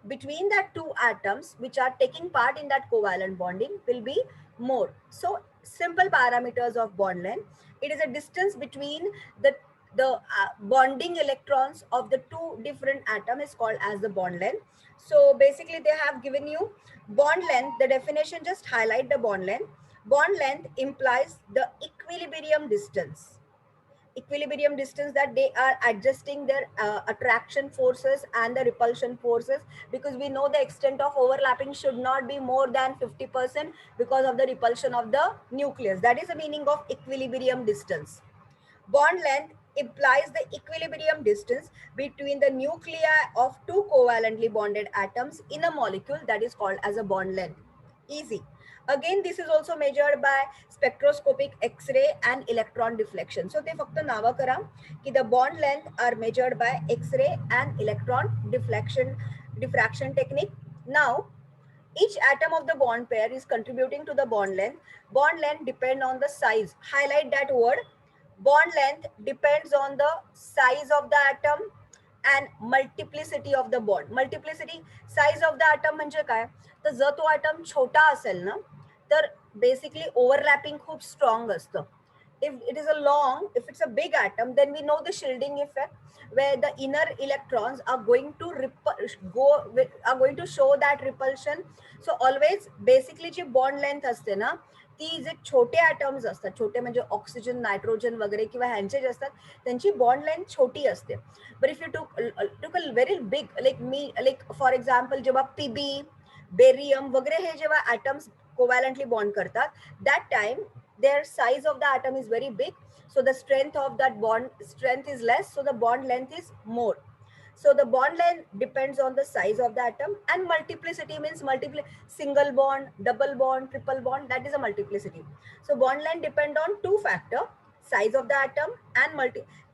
between that two atoms which are taking part in that covalent bonding will be more. So simple parameters of bond length. It is a distance between the bonding electrons of the two different atoms is called as the bond length. So basically they have given you bond length. The definition, just highlight the bond length. Bond length implies the equilibrium distance. Equilibrium distance, that they are adjusting their attraction forces and the repulsion forces, because we know the extent of overlapping should not be more than 50% because of the repulsion of the nucleus. That is the meaning of equilibrium distance. Bond length implies the equilibrium distance between the nuclei of two covalently bonded atoms in a molecule, that is called as a bond length. Easy. Again, this is also measured by spectroscopic X-ray and electron deflection. So, they फक्त नावा करा की the bond length are measured by X-ray and electron diffraction technique. Now, each atom of the bond pair is contributing to the bond length. Bond length depend on the size. Highlight that word. Bond length depends on the size of the atom and multiplicity of the bond. Multiplicity, size of the atom म्हणजे काय? तर जर तो atom छोटा असेल ना, तर basically overlapping खूप strong असतं. If it is a long, if it's a big atom, then we know the shielding effect, where the inner electrons are going to show that repulsion. So always basically ji bond length असते ना, ती जे छोटे atoms असतात, छोटे म्हणजे oxygen, nitrogen वगैरे किंवा ह्यांचे जे असतात, त्यांची bond length छोटी असते. But if you took a very big, like for example जेव्हा PB, बेरियम वगैरे हे जेव्हा atoms covalently bond करतात, that time their size of the atom is very big, so the strength of that bond strength is less, so the bond length is more. So the bond length depends on the size of the atom, and multiplicity means single bond, double bond, triple bond, that is a multiplicity. So bond length depend on two factor, size of the atom and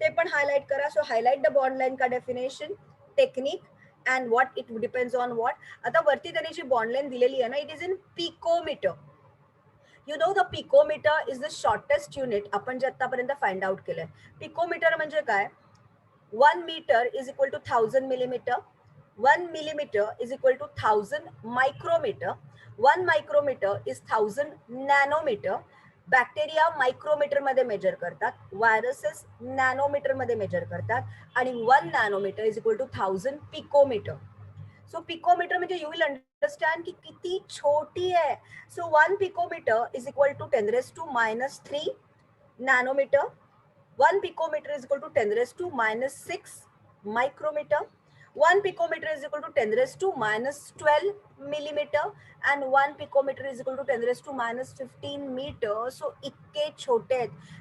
ते पण highlight करा. So highlight the bond length का definition, technique, and what it depends on what. आता वरती त्यांनी जी bond length दिलेली आहे ना, it is in picometer. You know the picometer is the shortest unit आपण जे आतापर्यंत फाइंड आउट केलंय. पिकोमीटर म्हणजे काय? 1 meter is equal to 1000 millimeter. 1 millimeter is equal to 1000 micrometer. 1 micrometer is 1000 nanometer. Bacteria micrometre मध्ये measure करतात, viruses nanometre मध्ये measure करतात, आणि 1 nanometre is equal to 1000 picometre. So picometre म्हणजे यू विल अंडरस्टँड की किती छोटी आहे. So 1 picometre is equal to 10 raised to -3 nanometre. 1 picometer is equal to 10 raised to -6 micrometer. 1 picometer is equal to 10 raised to -12 millimeter, and 1 picometer is equal to 10 raised to -15 meter. So ikke chote.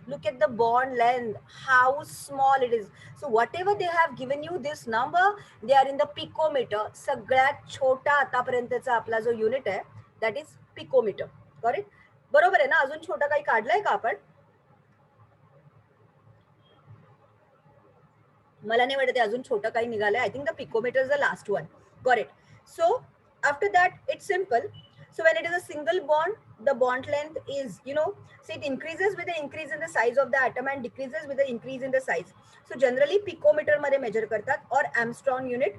Look at the bond length, how small it is. So whatever they have given you this number, they are in the picometer. सगळ्यात छोटा आतापर्यंतचा आपला जो unit आहे, that is picometer. Got it? बरोबर आहे ना? अजून छोटा काही काढलाय का आपण? मला नाही वाटत अजून छोटा काही निघालंय. I think the picometre is the last one. Got it. So after that it's simple. So when it is a single bond, the bond length is, so it increases with the increase in the size of the atom and decreases with the increase in the size. So generally picometer मध्ये measure करतात or Armstrong unit.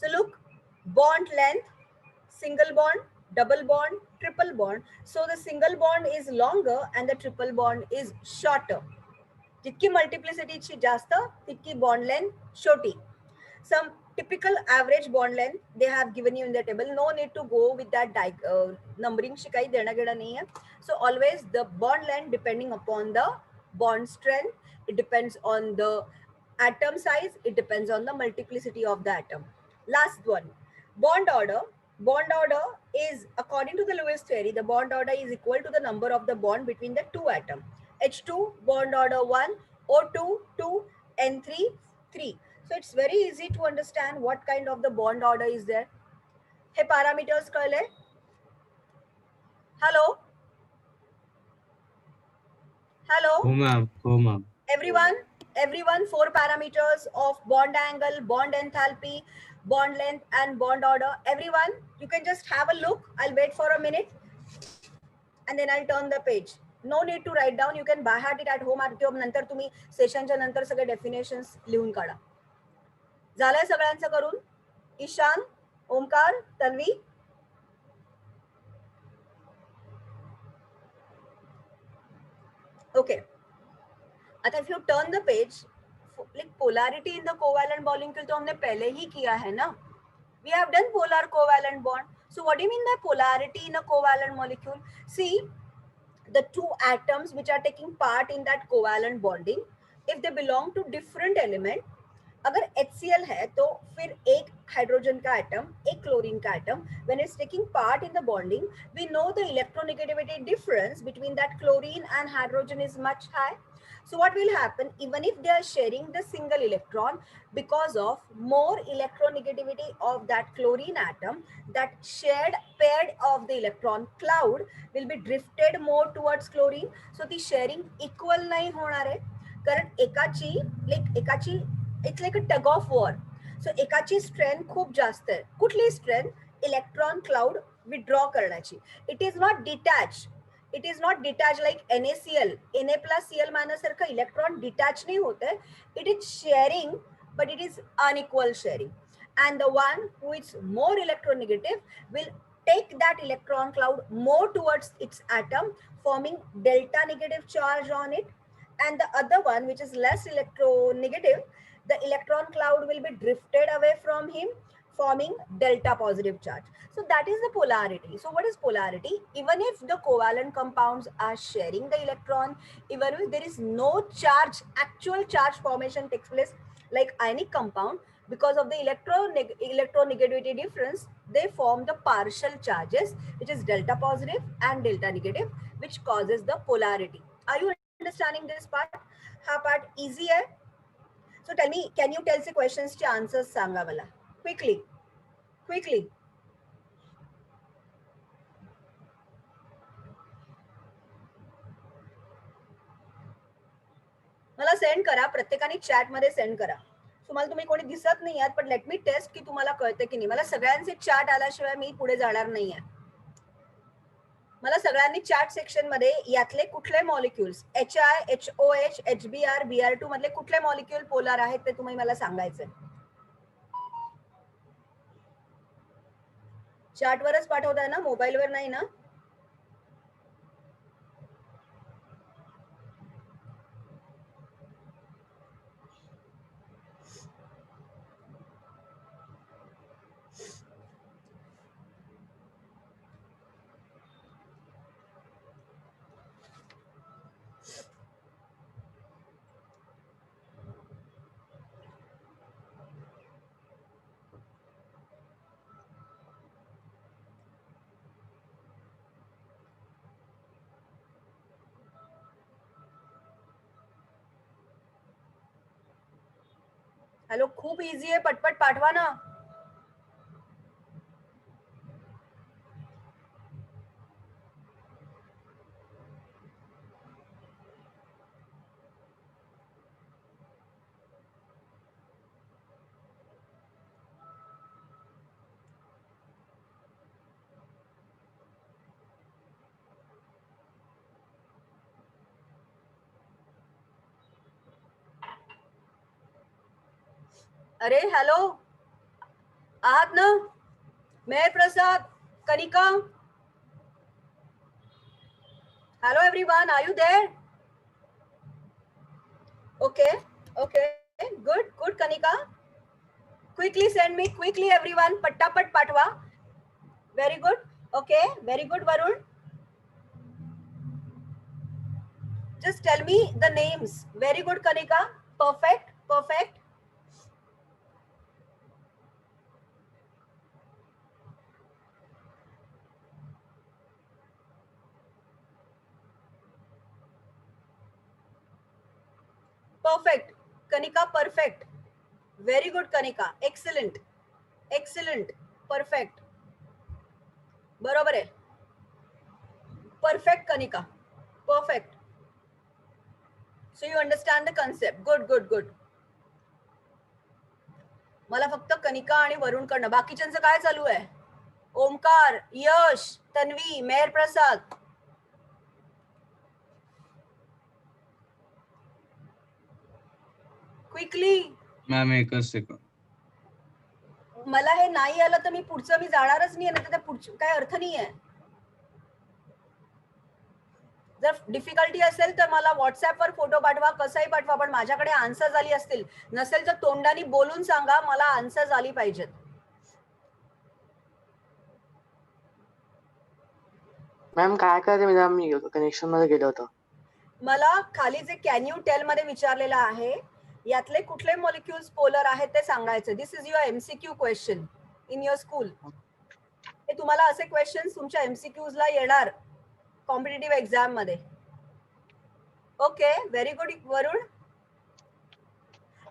So look, bond length, single bond, double bond, triple bond. So the single bond is longer and the triple bond is shorter. जितकी multiplicity जास्त तितकी bond length छोटी. Some typical average bond length they have given you in the table. No need to go with that numbering she काही देणं घेणं नाही आहे. So always the bond length depending upon the bond strength, it depends on the atom size, it depends on the multiplicity of the atom. Last one, bond order. Bond order is, according to the Lewis theory, the bond order is equal to the number of the bond between the two atoms. H2 bond order 1, O2 2, N3 3. So it's very easy to understand what kind of the bond order is there. Hey, parameters कळले? Hello? Hello? Oh ma'am. Everyone, 4 parameters of bond angle, bond enthalpy, bond length and bond order. Everyone, you can just have a look. I'll wait for a minute and then I'll turn the page. No need to write down. You can by heart it at home. किंवा नंतर तुम्ही सेशनच्या नंतर सगळे definitions लिहून काढा. झालंय सगळ्यांचं करून? ईशान, ओमकार, तन्वी? Okay. आता if you turn the page, like polarity in the covalent molecule तो हमने पहले ही किया है ना. We have done polar covalent bond. So what do you mean by polarity in a covalent molecule? See, the two atoms which are taking part in that covalent bonding, if they belong to different element, अगर HCl है तो फिर एक hydrogen का atom, एक chlorine का atom, when it's taking part in the bonding, we know the electronegativity difference between that chlorine and hydrogen is much high. So what will happen, even if they are sharing the single electron, because of more electronegativity of that chlorine atom, that shared paired of the electron cloud will be drifted more towards chlorine. So the sharing equal नाही होणार आहे, कारण एकाची it's like a tug of war. So एकाची strength खूप जास्त आहे. कुठली स्ट्रेंथ? इलेक्ट्रॉन क्लाउड विड्रॉ करण्याची. It is not detach. It is not detach like NaCl. Na+Cl सारखं इलेक्ट्रॉन डिटॅच नाही होत आहे. It is sharing, but it is unequal sharing. And the one who is more electronegative will take that electron cloud more towards its atom, forming delta negative charge on it. And the other one, which is less electronegative, the electron cloud will be drifted away from him, forming delta positive charge. So that is the polarity. So what is polarity? Even if the covalent compounds are sharing the electron, even if there is no charge, actual charge formation takes place like ionic compound, because of the electronegativity difference, they form the partial charges, which is delta positive and delta negative, which causes the polarity. Are you understanding this part? हा part easy है? So tell me, can you tell the questions चे answers सांगा मला quickly. मला send करा, प्रत्येकाने chat मध्ये send करा. तुम्हाला तुम्ही कोणी दिसत नाही आहात, पण लेट मी टेस्ट की तुम्हाला कळते की नाही. मला सगळ्यांचे चॅट आल्याशिवाय मी पुढे जाणार नाहीये. मला सगळ्यांनी चॅट सेक्शन मध्ये यातले कुठले molecules HI, HOH, HBr, Br2 मधले कुठले मॉलिक्युल पोलार आहेत ते तुम्ही मला सांगायचे. चॅटवरच पाठवताय ना, मोबाईलवर नाही ना? हॅलो, खूप इझी आहे, पटपट पाठवा ना. अरे हॅलो, आहात ना? मेहर Prasad, Kanika, hello everyone, are you there? Okay, good Kanika. Quickly send me, quickly everyone, पट्टापट पाठवा. Very good. Okay, very good Varun. Just tell me the names. Very good Kanika. Perfect. Perfect. Kanika, perfect. Very good Kanika. Excellent. Perfect. बरोबर आहे. Perfect Kanika. Perfect. So you understand the concept. Good. मला फक्त कनिका आणि वरुण कडनं, बाकीच्यांचं काय चालू आहे? ओमकार, यश, तन्वी, मेहर प्रसाद. Quickly. Ma'am एक सेकंड. मला हे नाही आलं तर मी पुढचं मी जाणारच नाही, नाही तर पुढचं काय अर्थ नाहीये. जर डिफिकल्टी असेल तर मला व्हॉट्सअपवर फोटो पाठवा, कसंही पाठवा, पण माझ्याकडे आन्सर आली असतील. नसेल तर तोंडाने बोलून सांगा मला आन्सर आली पाहिजेत. मॅम काय करते मॅम, मी कनेक्शन मध्ये गेलो होतो. मला खाली जे कॅन यू टेल मध्ये विचारलेलं आहे, यातले कुठले मॉलिक्युल्स पोलर आहेत ते सांगायचं. This is your MCQ question in your school. हे तुम्हाला असे क्वेश्चन तुमच्या एमसीक्यूज ला येणार कॉम्पिटेटिव्ह एक्झाम मध्ये. Okay, very good Varun.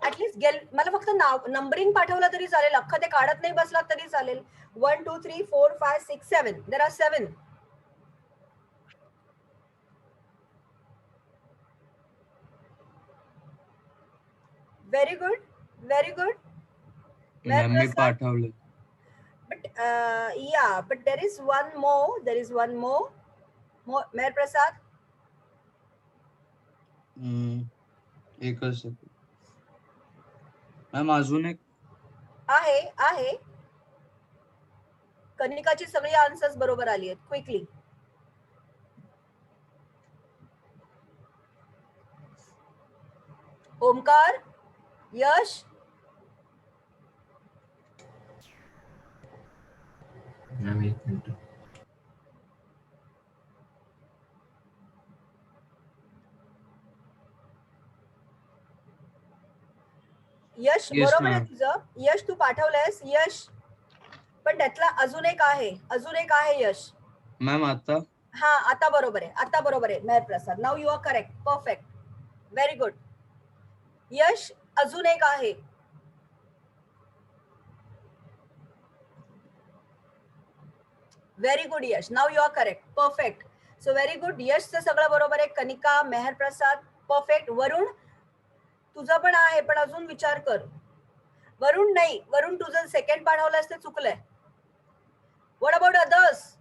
At least मला फक्त नाव नंबरिंग पाठवलं तरी चालेल, अख्खं ते काढत नाही बसला तरी चालेल. 1 2 3 4 5 6 7. There are 7. Very good, very good. Ma'am मी पाठवलं. But yeah, but there is one more. There is one more. Mayor Prasad. एकच सेकंड मॅम, अजून एक आहे. कनिकाची सगळी आन्सर्स बरोबर आली आहेत. क्विकली. ओमकार, यश, मॅम एक मिनिट. यश Yes, बरोबर आहे ma'am. तुझं. यश तू पाठवलंयस यश, पण त्यातला अजून एक आहे यश. मॅम आता हा, आता बरोबर आहे. Mehar Prasad, now you are correct. Perfect, very good. Yash, अजून एक आहे. Very good Yash, now you are correct. Perfect. So very good. यशचं सगळं बरोबर आहे. कनिका, मेहर प्रसाद, परफेक्ट. वरुण, तुझं पण आहे, पण अजून विचार कर. वरुण नाही, वरुण तुझं सेकंड पाठवलंस ते चुकलंय. What about others?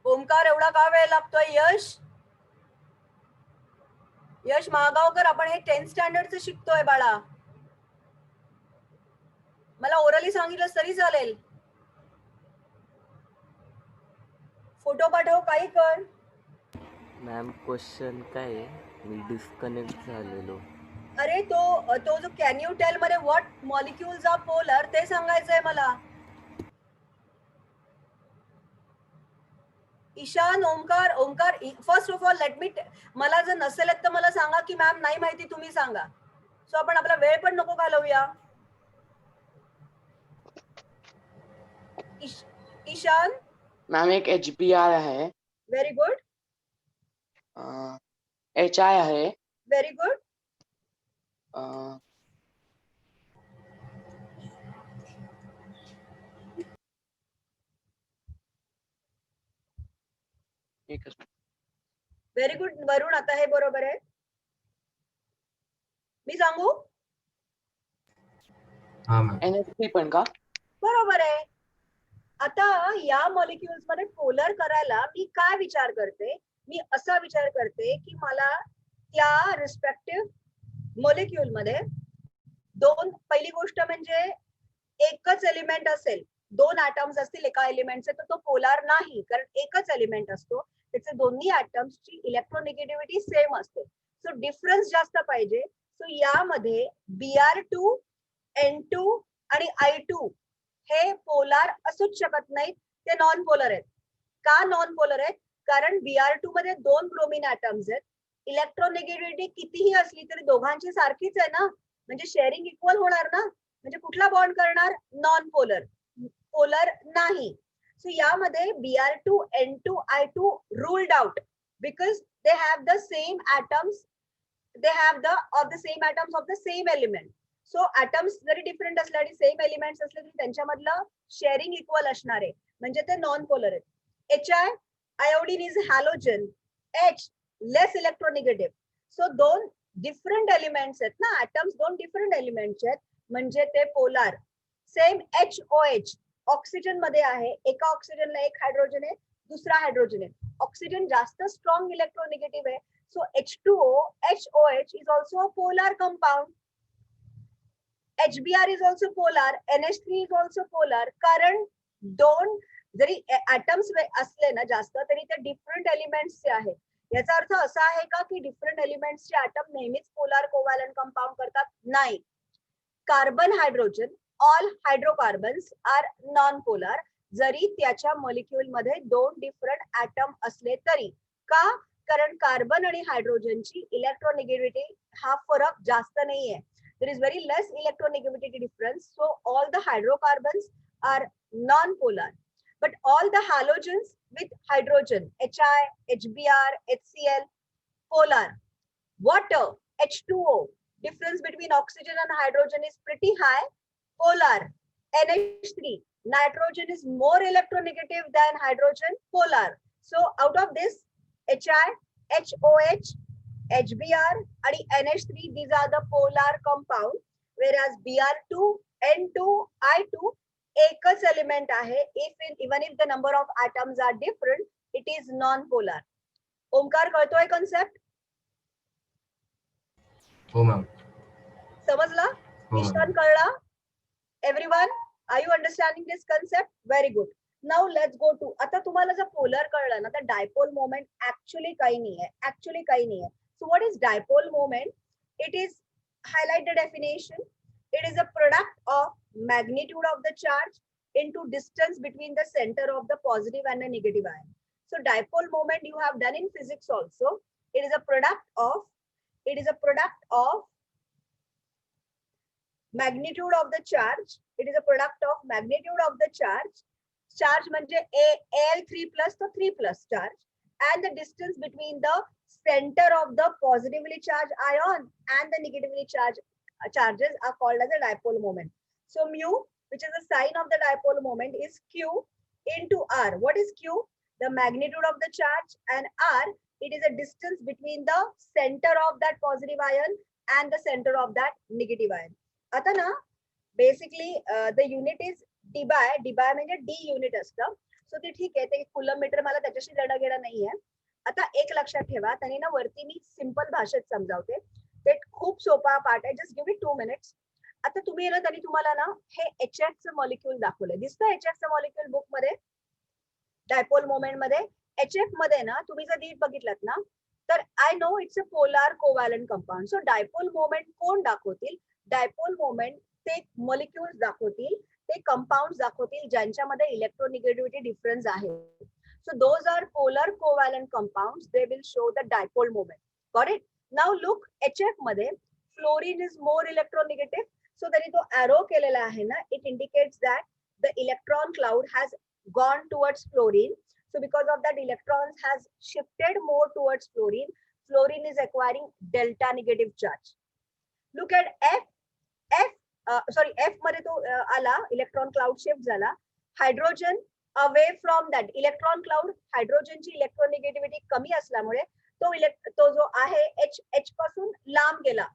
ओमकार, एवढा का वेळ लागतोय? यश महागावकर, आपण हे 10th स्टँडर्डचं शिकतोय बाळा. मला ओरली सांगितलं तरी चालेल. फोटो पाठव, काही कर. मॅम क्वेश्चन काय आहे? मी डिस्कनेक्ट झालेलो. अरे तो जो कॅन यू टेल मध्ये व्हॉट मॉलिक्युल्स आर पोलर ते सांगायचंय मला. Ishan, Omkar, first of all let me, मला जर नसेल तर मला सांगा की मॅम नाही माहिती, तुम्ही सांगा. सो आपण आपला वेळ पण नको घालवूया. ईशान. मॅम एक HBr आहे. Very good. HI आहे. Very good. Very good Varun, आता हे बरोबर आहे. मी सांगू? हा मॅम. NH3 पण का? बरोबर आहे. आता या मॉलिक्युल्स मध्ये पोलर करायला मी काय विचार करते? मी असा विचार करते की मला त्या रिस्पेक्टिव्ह मॉलिक्युल मध्ये पहिली गोष्ट म्हणजे एकच एलिमेंट असेल, 2 ऍटम्स असतील एका एलिमेंटचे, तर तो पोलार नाही, कारण एकच एलिमेंट असतो. त्याचे दोन्ही ऍटम्सची इलेक्ट्रोनिगेटिव्हिटी सेम असते. सो डिफरन्स जास्त पाहिजे. सो यामध्ये Br2, N2 आणि I2 हे पोलार असूच शकत नाहीत, ते नॉन पोलर आहेत. का नॉन पोलर आहेत? कारण Br2 मध्ये 2 ब्रोमीन ऍटम्स आहेत. इलेक्ट्रोनिगेटिव्हिटी कितीही असली तरी दोघांची सारखीच आहे ना, म्हणजे शेअरिंग इक्वल होणार ना. म्हणजे कुठला बॉन्ड करणार? नॉन पोलर, पोलर नाही. सो यामध्ये Br2, N2, I2 ruled out because they have the same atoms, they have the same atoms of the same element. So atoms zari different असले आणि सेम एलिमेंट्स असले तरी त्यांच्यामधलं शेअरिंग इक्वल असणार आहे, म्हणजे ते नॉन पोलर आहेत. HI, iodine is halogen. H, less electronegative. So 2 different elements आहेत ना, atoms 2 डिफरंट एलिमेंट्स आहेत, म्हणजे ते पोलार. सेम HOH ऑक्सिजन मध्ये आहे, एका ऑक्सिजनला 1 हायड्रोजन आहे, दुसरा हायड्रोजन आहे. ऑक्सिजन जास्त स्ट्रॉंग इलेक्ट्रोनिगेटिव्ह आहे. सो H2O, HOH is also a polar compound. HBr is also polar, NH3 is also polar. कारण दोन जरी atoms असले ना जास्त तरी ते डिफरंट एलिमेंट्सचे आहेत. याचा अर्थ असा आहे का की डिफरंट एलिमेंट्सचे ॲटम नेहमीच पोलार कोव्हॅलंट कंपाऊंड करतात? नाही. Carbon hydrogen, all hydrocarbons are non polar, जरी त्याच्या मॉलिक्युल मध्ये दोन डिफरंट ॲटम असले तरी. का? कारण कार्बन आणि हायड्रोजनची इलेक्ट्रोनेगेटिव्हिटी हा फरक जास्त नाहीये. There is very less electronegativity difference, so all the hydrocarbons are non-polar, but all the halogens with hydrogen, Hi, HBr, HCl, polar. Water, H2O, difference between oxygen and hydrogen is pretty high, polar. NH3, nitrogen is more electronegative than hydrogen, polar. So out of this, Hi, HOH, HBr and NH3, these are the polar compound, whereas Br2, N2, I2 एकच element आहे. Even if the number of atoms are different, it is non-polar. Omkar, कळतोय concept? हो ma'am. समजला? निशान कळला? Everyone, are you understanding this concept? Very good. Now let's go to, आता तुम्हाला जर polar कळलं ना तर डायपोल मोमेंट ऍक्च्युअली काही नाहीये. So what is dipole moment? It is, highlight the definition. It is a product of magnitude of the charge into distance between the center of the positive and the negative ion. So dipole moment you have done in physics also. It is a product of magnitude of the charge. It is a product of magnitude of the charge. Charge म्हणजे Al3 plus तो 3 plus charge, and the distance between the center of the positively charged ion and the negatively charged charges are called as a dipole moment. So mu, which is the sign of the dipole moment, is Q into R. What is Q? The magnitude of the charge, and R, it is a distance between the center of that positive ion and the center of that negative ion. आता ना basically the unit is dBi म्हणजे D unit असतं. सो ते ठीक आहे, ते coulomb मला त्याच्याशी देणं घेणं नाहीये. आता एक लक्षात ठेवा, त्यांनी ना वरती मी सिंपल भाषेत समजावते, ते खूप सोपा पार्ट आहे. जस्ट गिव्ह मी 2 minutes. आता तुम्ही ना त्यांनी तुम्हाला ना हे HF चं मॉलिक्यूल दाखवलंय. दिसतं HF चं मॉलिक्यूल बुक मध्ये डायपोल मोमेंट मध्ये? HF मध्ये ना तुम्ही जर नीट बघितलात ना तर I know it's a polar covalent compound. So dipole moment कोण दाखवतील? डायपोल मोमेंट ते मॉलिक्युल्स दाखवतील, ते कंपाऊंड्स दाखवतील ज्यांच्यामध्ये इलेक्ट्रोनिगेटिव्हिटी डिफरन्स आहे. So those are polar covalent compounds. They will show the dipole moment. Got it? Now look, HF मध्ये fluorine is more electronegative. So तरी तो arrow केलेला आहे ना, it indicates that the electron cloud has gone towards fluorine. So because of that, electrons has shifted more towards fluorine. Fluorine is acquiring delta negative charge. Look at F. F मध्ये तो आला, electron cloud shift झाला. Hydrogen away from that electron cloud, हायड्रोजनची electronegativity कमी असल्यामुळे तो जो आहे H पासून लांब गेला.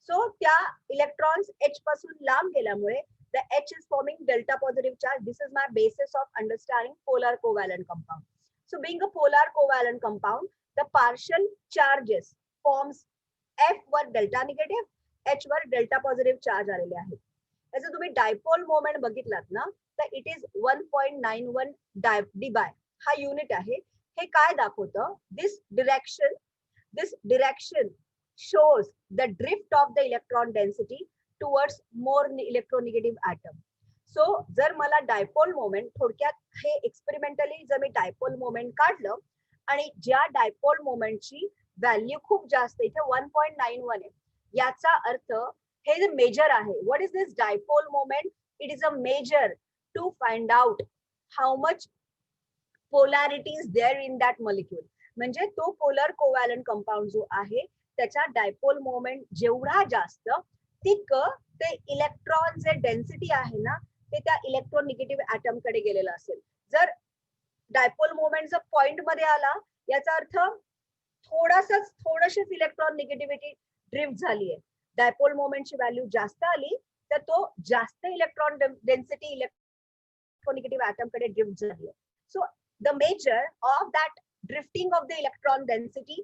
सो त्या इलेक्ट्रॉन्स H पासून लांब गेल्यामुळे the H is forming delta positive charge. This is my basis of understanding polar covalent compound. So being a polar covalent compound, the partial charges forms F were delta negative, H were delta positive charge आलेले आहेत. जर तुम्ही dipole moment बघितलात ना तर it is 1.91 dBi हा unit आहे. हे काय दाखवतं? This direction shows the drift of the electron density towards more electronegative atom. So जर मला डायपोल मोमेंट, थोडक्यात हे एक्सपेरिमेंटली जर मी डायपोल मोमेंट काढलं आणि ज्या डायपोल मोमेंटची व्हॅल्यू खूप जास्त इथे 1.91 आहे, याचा अर्थ हे जे मेजर आहे. What is this dipole moment? It is a measure to find out how much polarity is there in that molecule. म्हणजे तो पोलर कोव्हॅलंट कंपाऊंड जो आहे त्याचा डायपोल मोमेंट जेवढा जास्त तितकं ते इलेक्ट्रॉन जे डेन्सिटी आहे ना ते त्या इलेक्ट्रोनिगेटिव्ह ऍटम कडे गेलेलं असेल. जर डायपोल मोमेंट जर पॉइंट मध्ये आला याचा अर्थ थोडीशीच इलेक्ट्रॉन निगेटिव्हिटी ड्रिफ्ट झाली आहे. डायपोल मोमेंटची व्हॅल्यू जास्त आली तर तो जास्त इलेक्ट्रॉन डेन्सिटी इलेक्ट्रोनिगेटिव्ह ऍटम कडे ड्रिफ्ट झाली आहे. सो the measure of that drifting of the electron density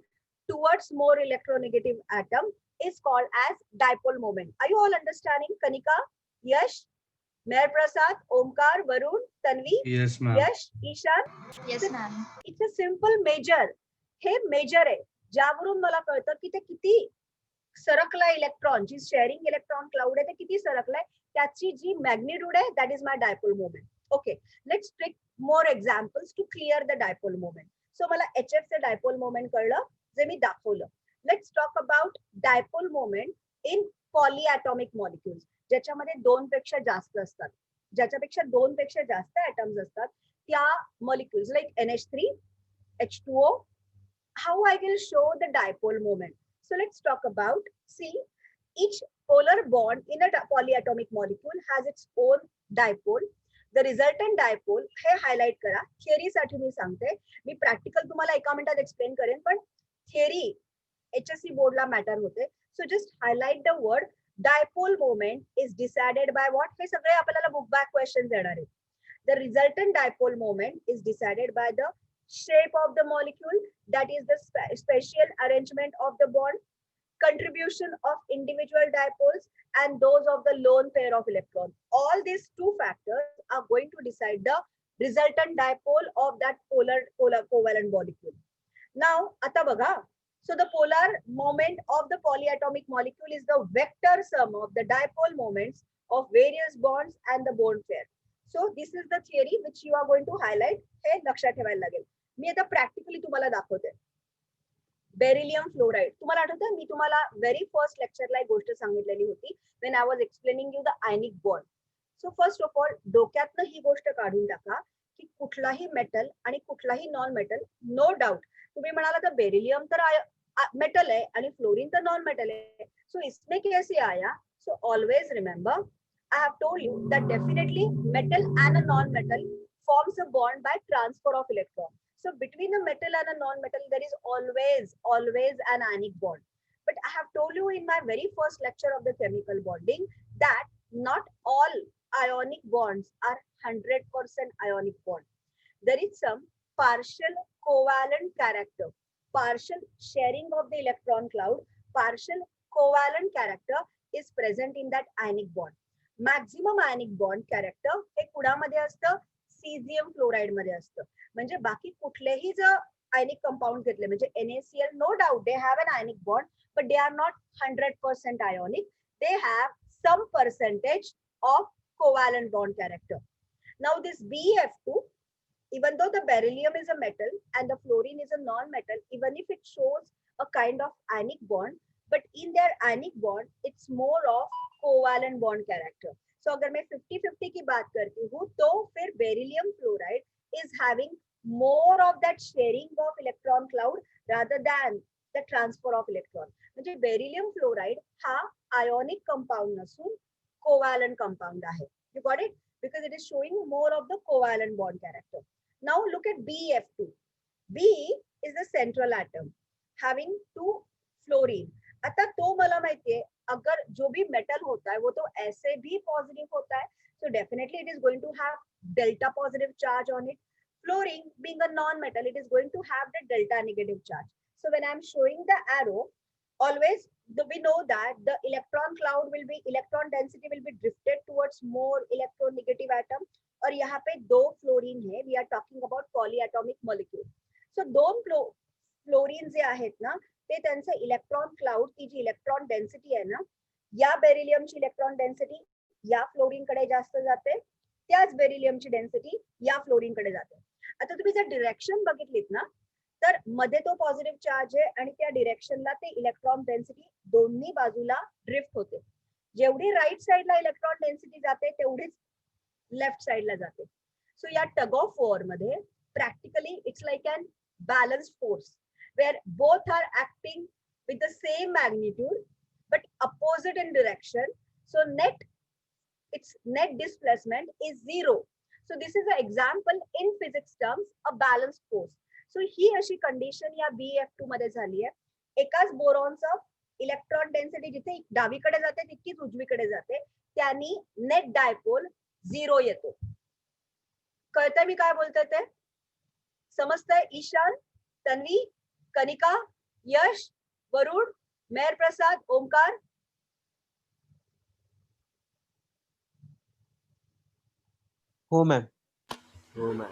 towards more electronegative atom is called as dipole moment. Are you all understanding? Kanika, Yash, Meher Prasad, Omkar, Varun, Tanvi, Yes, ma'am. Yash, Ishan. Yes, ma'am. It's a simple measure. हे measure आहे ज्यावरून मला कळतं की ते किती सरकलाय electron, जी शेअरिंग इलेक्ट्रॉन क्लाउड आहे ते किती सरकलाय, त्याची जी मॅग्निट्यूड आहे that is my dipole moment. Okay, let's take more examples to clear the dipole moment. So मला HF चे डायपोल मोमेंट कळलं जे मी दाखवलं. Let's talk about dipole moment in polyatomic molecules, ज्याच्यामध्ये 2 पेक्षा जास्त असतात, ज्याच्यापेक्षा 2 पेक्षा जास्त ऍटम्स असतात त्या molecules like NH3, H2O. How I will show the dipole moment? So let's talk about, see, each polar bond in a polyatomic molecule has its own dipole. The resultant dipole हे highlight करा. Theory साठी मी सांगते, मी practical तुम्हाला एका मिनिटात explain करेन, पण थिअरी HSC बोर्डला मॅटर होते. So just highlight the word dipole moment is decided by what? हे सगळे आपल्याला बुक बॅक क्वेश्चन येणार आहेत. The resultant dipole moment is decided by the shape of the molecule, that is the spatial arrangement of the bond, contribution of individual dipoles, and those of the lone pair of electrons. All these 2 factors are going to decide the resultant dipole of that polar covalent molecule. Now, आता बघा, so the polar moment of the polyatomic molecule is the vector sum of the dipole moments of various bonds and the bond pair. So this is the theory which you are going to highlight. हे लक्षात ठेवायला लागेल. मी आता practically तुम्हाला दाखवते. Beryllium fluoride, तुम्हाला आठवतं मी तुम्हाला very first लेक्चरला एक गोष्ट सांगितलेली होती when I was explaining you the ionic bond. So first of all डोक्यातनं ही गोष्ट काढून टाका की कुठलाही मेटल आणि कुठलाही नॉन मेटल, नो डाऊट तुम्ही म्हणाला तर बेरिलियम तर मेटल आहे आणि फ्लोरीन तर नॉन मेटल आहे. सो इसमें कैसे आया? So always remember, I have told you that definitely metal and a non-metal forms a bond by transfer of electron. So between a metal and a non-metal, there is always an ionic bond. But I have told you in my very first lecture of the chemical bonding that not all ionic bonds are 100% ionic bond. There is some partial covalent character, partial sharing of the electron cloud, partial covalent character is present in that ionic bond. Maximum ionic bond character हे कुणामध्ये असतं? Caesium fluoride मध्ये असतं. म्हणजे बाकी कुठलेही जर आयनिक compound घेतले म्हणजे NaCl, no doubt they have an ionic bond, but they are not 100% ionic. They have some percentage of covalent bond character. Now this BF2, even though the beryllium is a metal and the fluorine is a non-metal, even if it shows a kind of ionic bond, but in their ionic bond it's more of covalent bond character. So अगर मैं 50-50 की बात करती हूँ तो फिर beryllium fluoride is having more of that sharing of electron cloud rather than the transfer of electron. म्हणजे beryllium fluoride हा आयोनिक कंपाउंड नसून कोवैलेंट कंपाउंड आहे. You got it? Because it is showing more of the covalent bond character. Now look at BF2. B is the central atom having 2 fluorine. आता तो मला माहितीये अगर जो भी मेटल होता है वो तो ऐसे भी पॉजिटिव होता है, so definitely it is going to have delta positive charge on it. Fluorine being a non-metal, it is going to have the delta negative charge. So when I am showing the arrow, always we know that the electron cloud will be, electron density will be drifted towards more electronegative atom. और यहाँ पे 2 fluorine है. We are talking about polyatomic molecule. So 2 fluorine जे आहेत ना ते त्यांचं electron cloud, ती जी electron density आहे ना, या बेरिलियमची इलेक्ट्रॉन डेन्सिटी या फ्लोरीन कडे जास्त जाते, त्याच बेरिलियमची डेन्सिटी या फ्लोरीन कडे जाते. आता तुम्ही जर डिरेक्शन बघितलीत ना तर मध्ये तो पॉझिटिव्ह चार्ज आहे आणि त्या डिरेक्शनला ते इलेक्ट्रॉन डेन्सिटी दोन्ही बाजूला ड्रिफ्ट होते. जेवढी राईट साइडला इलेक्ट्रॉन डेन्सिटी जाते तेवढीच लेफ्ट साइडला जाते. सो या टग ऑफ वॉर मध्ये practically it's like an balanced force where both are acting with the same magnitude but opposite in direction. So its net displacement is 0. So this is an example in physics terms, a balanced force. So ही अशी condition या BF2 मध्ये झाली आहे. एकाच बोरॉनचा electron density जिथे डावीकडे जाते तितकीच उजवीकडे जाते, त्यांनी नेट डायपोल 0 येतो. कळतंय मी काय बोलतोय ते? समजतंय? ईशान, तन्वी, कनिका, यश, वरुण, मेहर प्रसाद, ओमकार. हो मॅम. हो ma'am.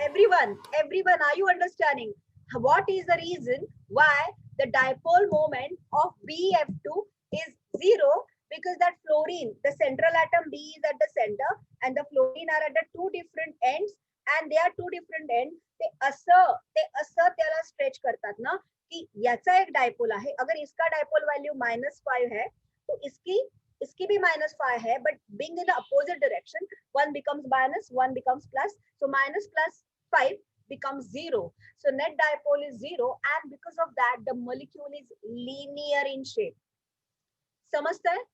Everyone, are you understanding? What is the reason why the dipole moment of BF2 is 0? Because that fluorine, the central atom B is at the center and the fluorine are at the two different ends, and they are two different ends. ते असं त्याला stretch करतात ना की याचा एक dipole आहे, अगर इसका डायपोल वैल्यू -5 है तो इसकी भी -5 है, but being in the opposite direction, one becomes minus, one becomes plus, so minus plus 5 becomes 0. So net dipole is 0, and because of that the molecule is linear in shape. समझते हैं?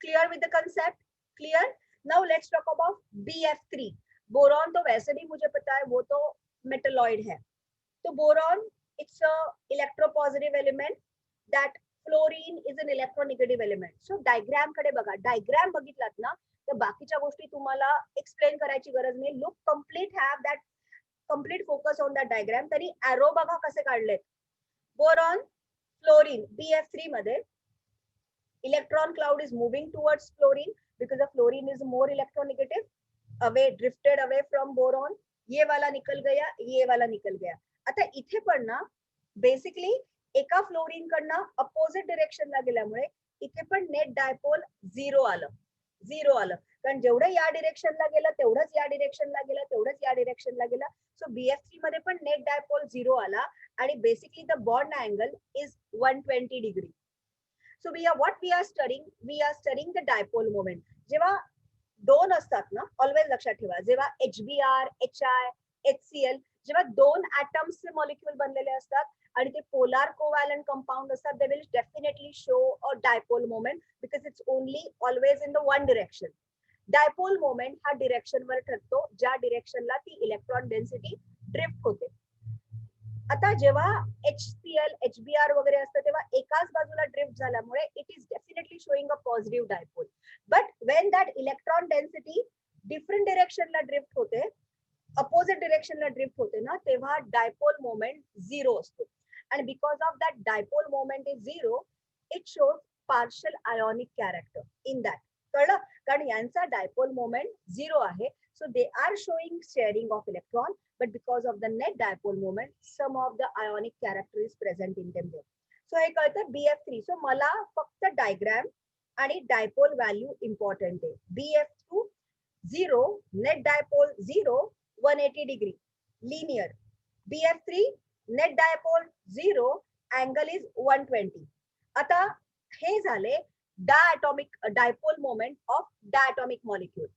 Clear with the concept? Clear? Now let's talk about BF3. Boron तो वैसे भी मुझे पता है, वो तो मेटलॉइड है. तो boron, it's a electropositive element. That fluorine is an electronegative element. So diagram कडे बघा. डायग्राम बघितलात ना तर बाकीच्या गोष्टी तुम्हाला एक्सप्लेन करायची गरज नाही. Look complete, have that complete focus on that diagram. तरी एरो बघा कसे काढलेत. बोरॉन, फ्लोरीन, BF3 मध्ये electron cloud is moving towards fluorine because the fluorine is more electronegative, away, drifted away from boron. ये वाला निकल गया, ये वाला निकल गया. आता इथे पण ना बेसिकली एका फ्लोरीन कडनं अपोजिट डिरेक्शनला गेल्यामुळे इथे पण नेट डायपोल 0 आलं. कारण जेवढं या डिरेक्शनला गेलं तेवढंच या डिरेक्शनला गेलं, तेवढंच या डिरेक्शनला गेलं. सो BF3 मध्ये पण नेट डायपोल 0 आला आणि basically the bond angle is 120 degree. So what we are studying the dipole moment. जेव्हा दोन असतात ना, ऑलवेज लक्षात ठेवा, जेव्हा HBr, HI, HCl, जेव्हा दोन ऍटम्सचे मॉलिक्यूल बनलेले असतात आणि ते पोलार कोव्हॅलंट कंपाऊंड असतात, they will definitely show a dipole moment because it's only always in the one direction. Dipole moment हा डिरेक्शन वर ठरतो ज्या डिरेक्शनला ती इलेक्ट्रॉन डेन्सिटी ड्रिफ्ट होते. आता जेव्हा HCl, HBr वगैरे असतं तेव्हा एकाच बाजूला ड्रिफ्ट झाल्यामुळे it is definitely showing a positive dipole. But when that electron density different डिरेक्शनला ड्रिफ्ट होते, अपोजिट डिरेक्शनला ड्रिफ्ट होते ना, तेव्हा डायपोल मोमेंट 0 असतो. आणि because of that dipole moment is 0, it shows partial ionic character in that. कळलं? कारण यांचा डायपोल मोमेंट 0 आहे. So they are showing sharing of electron, but because of the net dipole moment, some of the ionic character is present in them there. So हे कळतं BF3. So मला फक्त diagram आणि dipole value important आहे. BF2 0, net dipole 0, 180 degree, linear. BF3 net dipole 0, angle is 120. आता हे झाले diatomic dipole moment of diatomic molecule.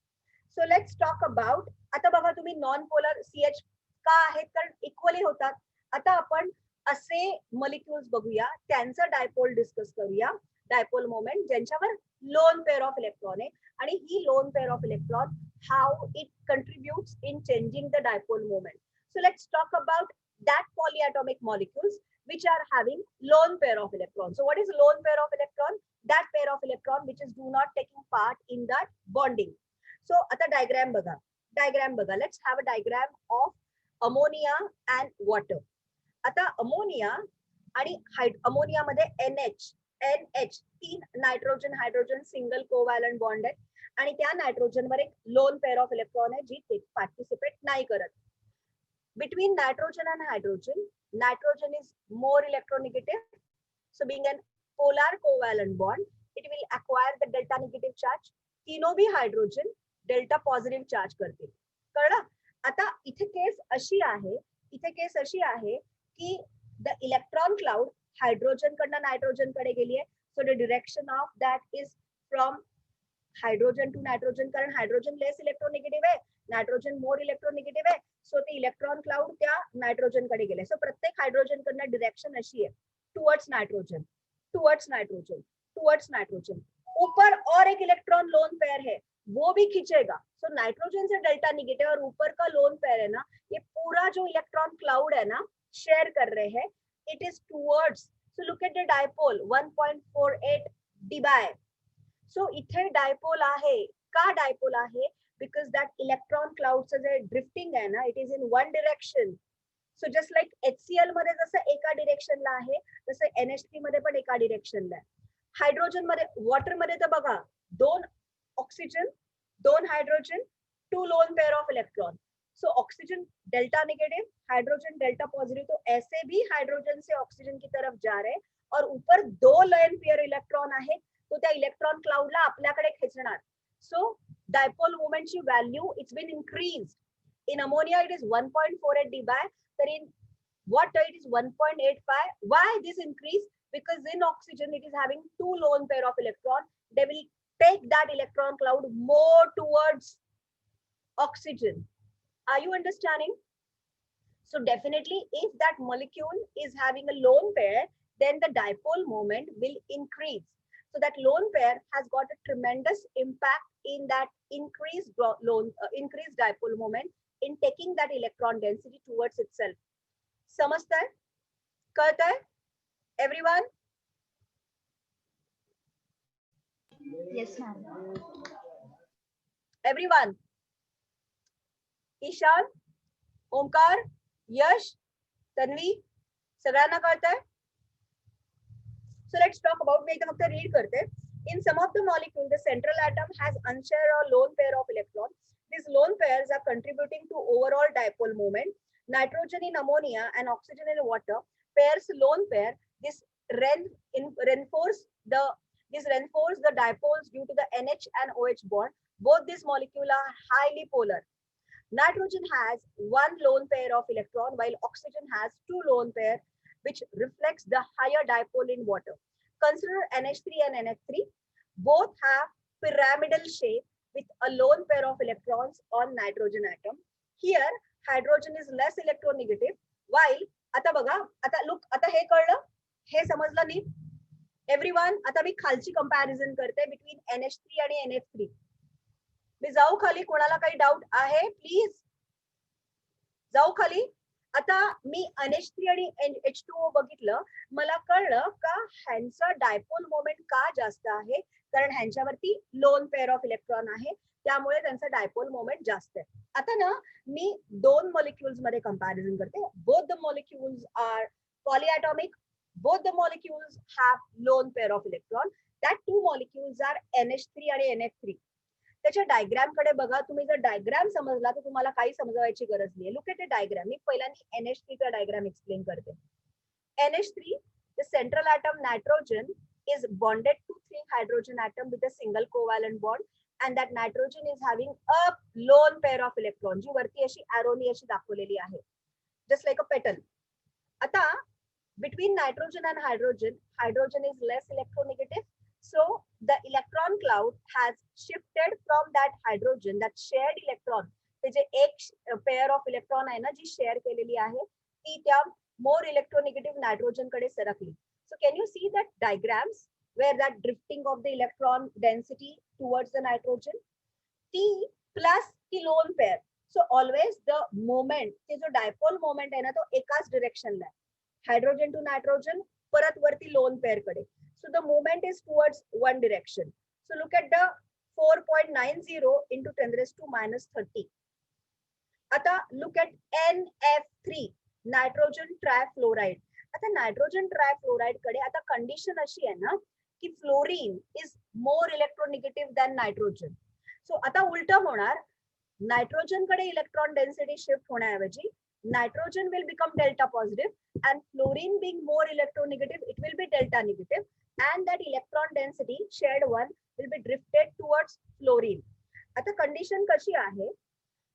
So let's talk about. आता बघा तुम्ही नॉन पोलर CH का आहेत, कारण इक्वली होतात. आता आपण असे मॉलिक्युल्स बघूया, त्यांचं डायपोल डिस्कस करूया, डायपोल मोमेंट ज्यांच्यावर लोन पेअर ऑफ इलेक्ट्रॉन आहे. आणि ही lone pair of electron how it contributes in changing the dipole moment. So let's talk about that polyatomic molecules which are having lone pair of electrons. So what is lone pair of electron? That pair of electron which is do not taking part in that bonding. So आता diagram बघा. Let's have a diagram of ammonia and water. आता ammonia आणि ammonia मध्ये NH 3 nitrogen hydrogen single covalent bond आहे आणि त्या नायट्रोजनवर एक loan pair of electron आहे जी पार्टिसिपेट नाही करत. Between nitrogen and hydrogen, nitrogen is more electronegative. So being an polar covalent bond, it will acquire the delta negative charge. तीनों भी hydrogen delta positive charge करतील. कळलं? आता इथे केस अशी आहे की द इलेक्ट्रॉन क्लाउड हायड्रोजन कडनं नायट्रोजन कडे गेली आहे. सो the direction of that is from hydrogen two nitrogen, कारण हायड्रोजन लेस इलेक्ट्रोनिगेटिव्ह आहे, नायट्रोजन मोर इलेक्ट्रोनिगेटिव्ह आहे. सो ते इलेक्ट्रॉन क्लाउड त्या नायट्रोजन कडे गेले. सो प्रत्येक हायड्रोजन कडनं डिरेक्शन अशी आहे, towards nitrogen, towards nitrogen, towards nitrogen. ऊपर और एक इलेक्ट्रॉन लोन पेयर है, वो भी खींचेगा. सो नाइट्रोजन से डेल्टा निगेटिव और ऊपर का लोन पेयर है ना, ये पूरा जो इलेक्ट्रॉन क्लाउड है ना, शेयर कर रहे हैं. It is towards. So look at the dipole 1.48 debye. So इथे डायपोल आहे. का डायपोल आहे? बिकॉज दॅट इलेक्ट्रॉन क्लाउडचं जे ड्रिफ्टिंग आहे ना, it is in one direction. So just like HCl मध्ये जसं एका डिरेक्शनला आहे तसं NH3 मध्ये पण एका डिरेक्शनला आहे. हायड्रोजन मध्ये, वॉटर मध्ये तर बघा 2 oxygen 2 hydrogen 2 lone pair of electron. So oxygen delta negative, hydrogen delta positive, तो ऐसे भी हाइड्रोजन से ऑक्सीजन की तरफ जा रहे और ऊपर 2 लोन पेयर इलेक्ट्रॉन आहेत, तो त्या इलेक्ट्रॉन क्लाउडला आपल्याकडे खेचणार. सो डायपोल मोमेंटची value it's been increased. In ammonia it is 1.48 dBi, but in water it is 1.85. Why this increase? Because in oxygen it is having 2 lone pair of electron. They will take that electron cloud more towards oxygen. Are you understanding? So definitely if that molecule is having a lone pair, then the dipole moment will increase. So that lone pair has got a tremendous impact in that increased dipole moment in taking that electron density towards itself. समझता है? करता है? Everyone? Yes, ma'am. Everyone? Ishan, Omkar, यश, तन्वी, सगळ्यांना कळतंय? So let's talk about, मैं इथे फक्त read करते. In some of the molecules, the central atom has unshared or lone pair of electrons. These lone pairs are contributing to overall dipole moment. Nitrogen in ammonia and oxygen in water pairs lone pair. This reinforce the dipoles due to the NH and OH bond. Both these molecules are highly polar. Nitrogen has 1 lone pair of electron while oxygen has 2 lone pair, which reflects the higher dipole in water. Consider NH3 and NF3. Both have pyramidal shape with a lone pair of electrons on nitrogen atom. Here, hydrogen is less electronegative, while आता बघा, आता look, आता हे कळलं, हे समजलं NEET? Everyone, आता मी खालची comparison करते between NH3 आणि NF3. मी जाऊ खाली, कोणाला काही डाऊट आहे प्लीज जाऊ खाली. आता मी NH3 आणि H2O बघितलं, मला कळलं का ह्यांचा डायपोल मोमेंट का जास्त आहे, कारण ह्यांच्यावरती लोन पेअर ऑफ इलेक्ट्रॉन आहे, त्यामुळे त्यांचा डायपोल मोमेंट जास्त आहे. आता ना मी 2 मॉलिक्युल्स मध्ये कंपॅरिझन करते. Both the molecules are polyatomic, both the molecules have lone pair of electron. That 2 molecules are NH3 आणि NF3. त्याच्या डायग्राम कडे बघा. तुम्ही जर डायग्राम समजला तर तुम्हाला काही समजवायची गरज नाही. Look at the diagram. मी पहिल्यांदा NH3 चा डायग्राम एक्सप्लेन करते. NH3, the central atom nitrogen is bonded to 3 hydrogen atom with a single covalent bond, and that nitrogen is having a lone pair of electron, जी वरती अशी arrowनी अशी दाखवलेली आहे, just like a petal. आता between nitrogen and hydrogen, hydrogen is less electronegative, so the electron cloud has shifted from that hydrogen, that shared electron, ते जे एक pair of electron आहे ना जी शेअर केलेली आहे, ती त्या more electronegative nitrogen कडे सरकली. So can you see that diagrams where that drifting of the electron density towards the nitrogen? T plus the lone pair. So always the moment, ते जो dipole moment आहे ना तो एकाच direction ला आहे. Hydrogen to nitrogen, परत वरती lone pair कडे. So the movement is towards one direction. So look at the 4.90 into 10 raised to minus 30. आता look at NF3, नायट्रोजन ट्रायफ्लोराइड. आता नायट्रोजन ट्रायफ्लोराइड कडे आता कंडिशन अशी आहे ना की fluorine is more electronegative than nitrogen. So आता उलट होणार, नायट्रोजन कडे इलेक्ट्रॉन डेन्सिटी शिफ्ट होण्याऐवजी nitrogen will become delta positive and fluorine being more electronegative it will be delta negative and that electron density shared one will be drifted towards fluorine. आता condition कशी आहे,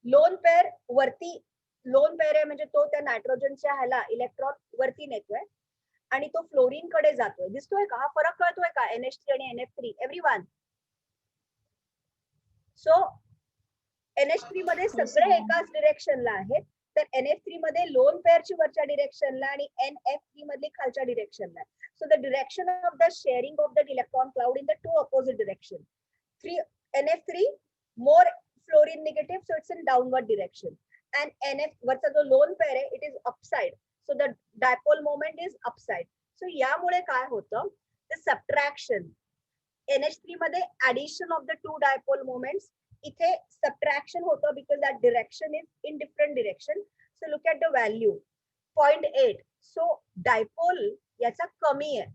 lone pair वरती, lone pair आहे म्हणजे तो त्या नायट्रोजनच्या ह्याला electron वरती नेतोय आणि तो फ्लोरीन कडे जातोय. दिसतोय का हा फरक, कळतोय का NH3 आणि NF3? एव्हरीवन. सो NH3 मध्ये सगळे एकाच डिरेक्शनला आहेत, तर NF3 मध्ये लोन पेअरची वरच्या डिरेक्शनला आणि NF3 मधली खालच्या डिरेक्शनला. So the direction of the sharing of the electron cloud in the 2 opposite direction. NF3 more fluorine negative, so it's in downward direction. And NF वरचा जो लोन पेअर आहे it is upside, so the dipole moment is upside. So यामुळे काय होतं, the subtraction. NH3 मध्ये addition of the 2 dipole moments, इथे subtraction होतं because that direction is in different direction. So look at the value. 0.8. So dipole याचा कमी आहे.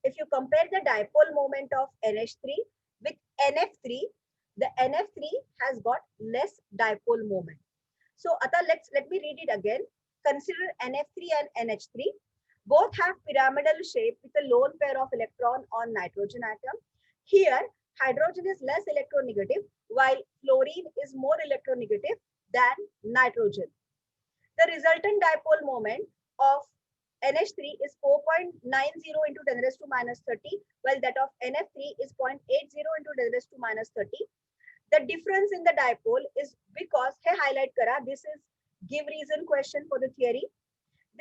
If you compare the dipole moment of NH3 with NF3, the NF3 has got less dipole moment. So Ata, let me read it again. Consider NF3 and NH3. Both have pyramidal shape with a lone pair of electron on nitrogen atom. Here, hydrogen is less electronegative, while fluorine is more electronegative than nitrogen. The resultant dipole moment of NH3 is 4.90 into 10 raised to minus 30, while that of NF3 is 0.80 into 10 raised to minus 30. The difference in the dipole is because, hey, highlight kara, this is give reason question for the theory.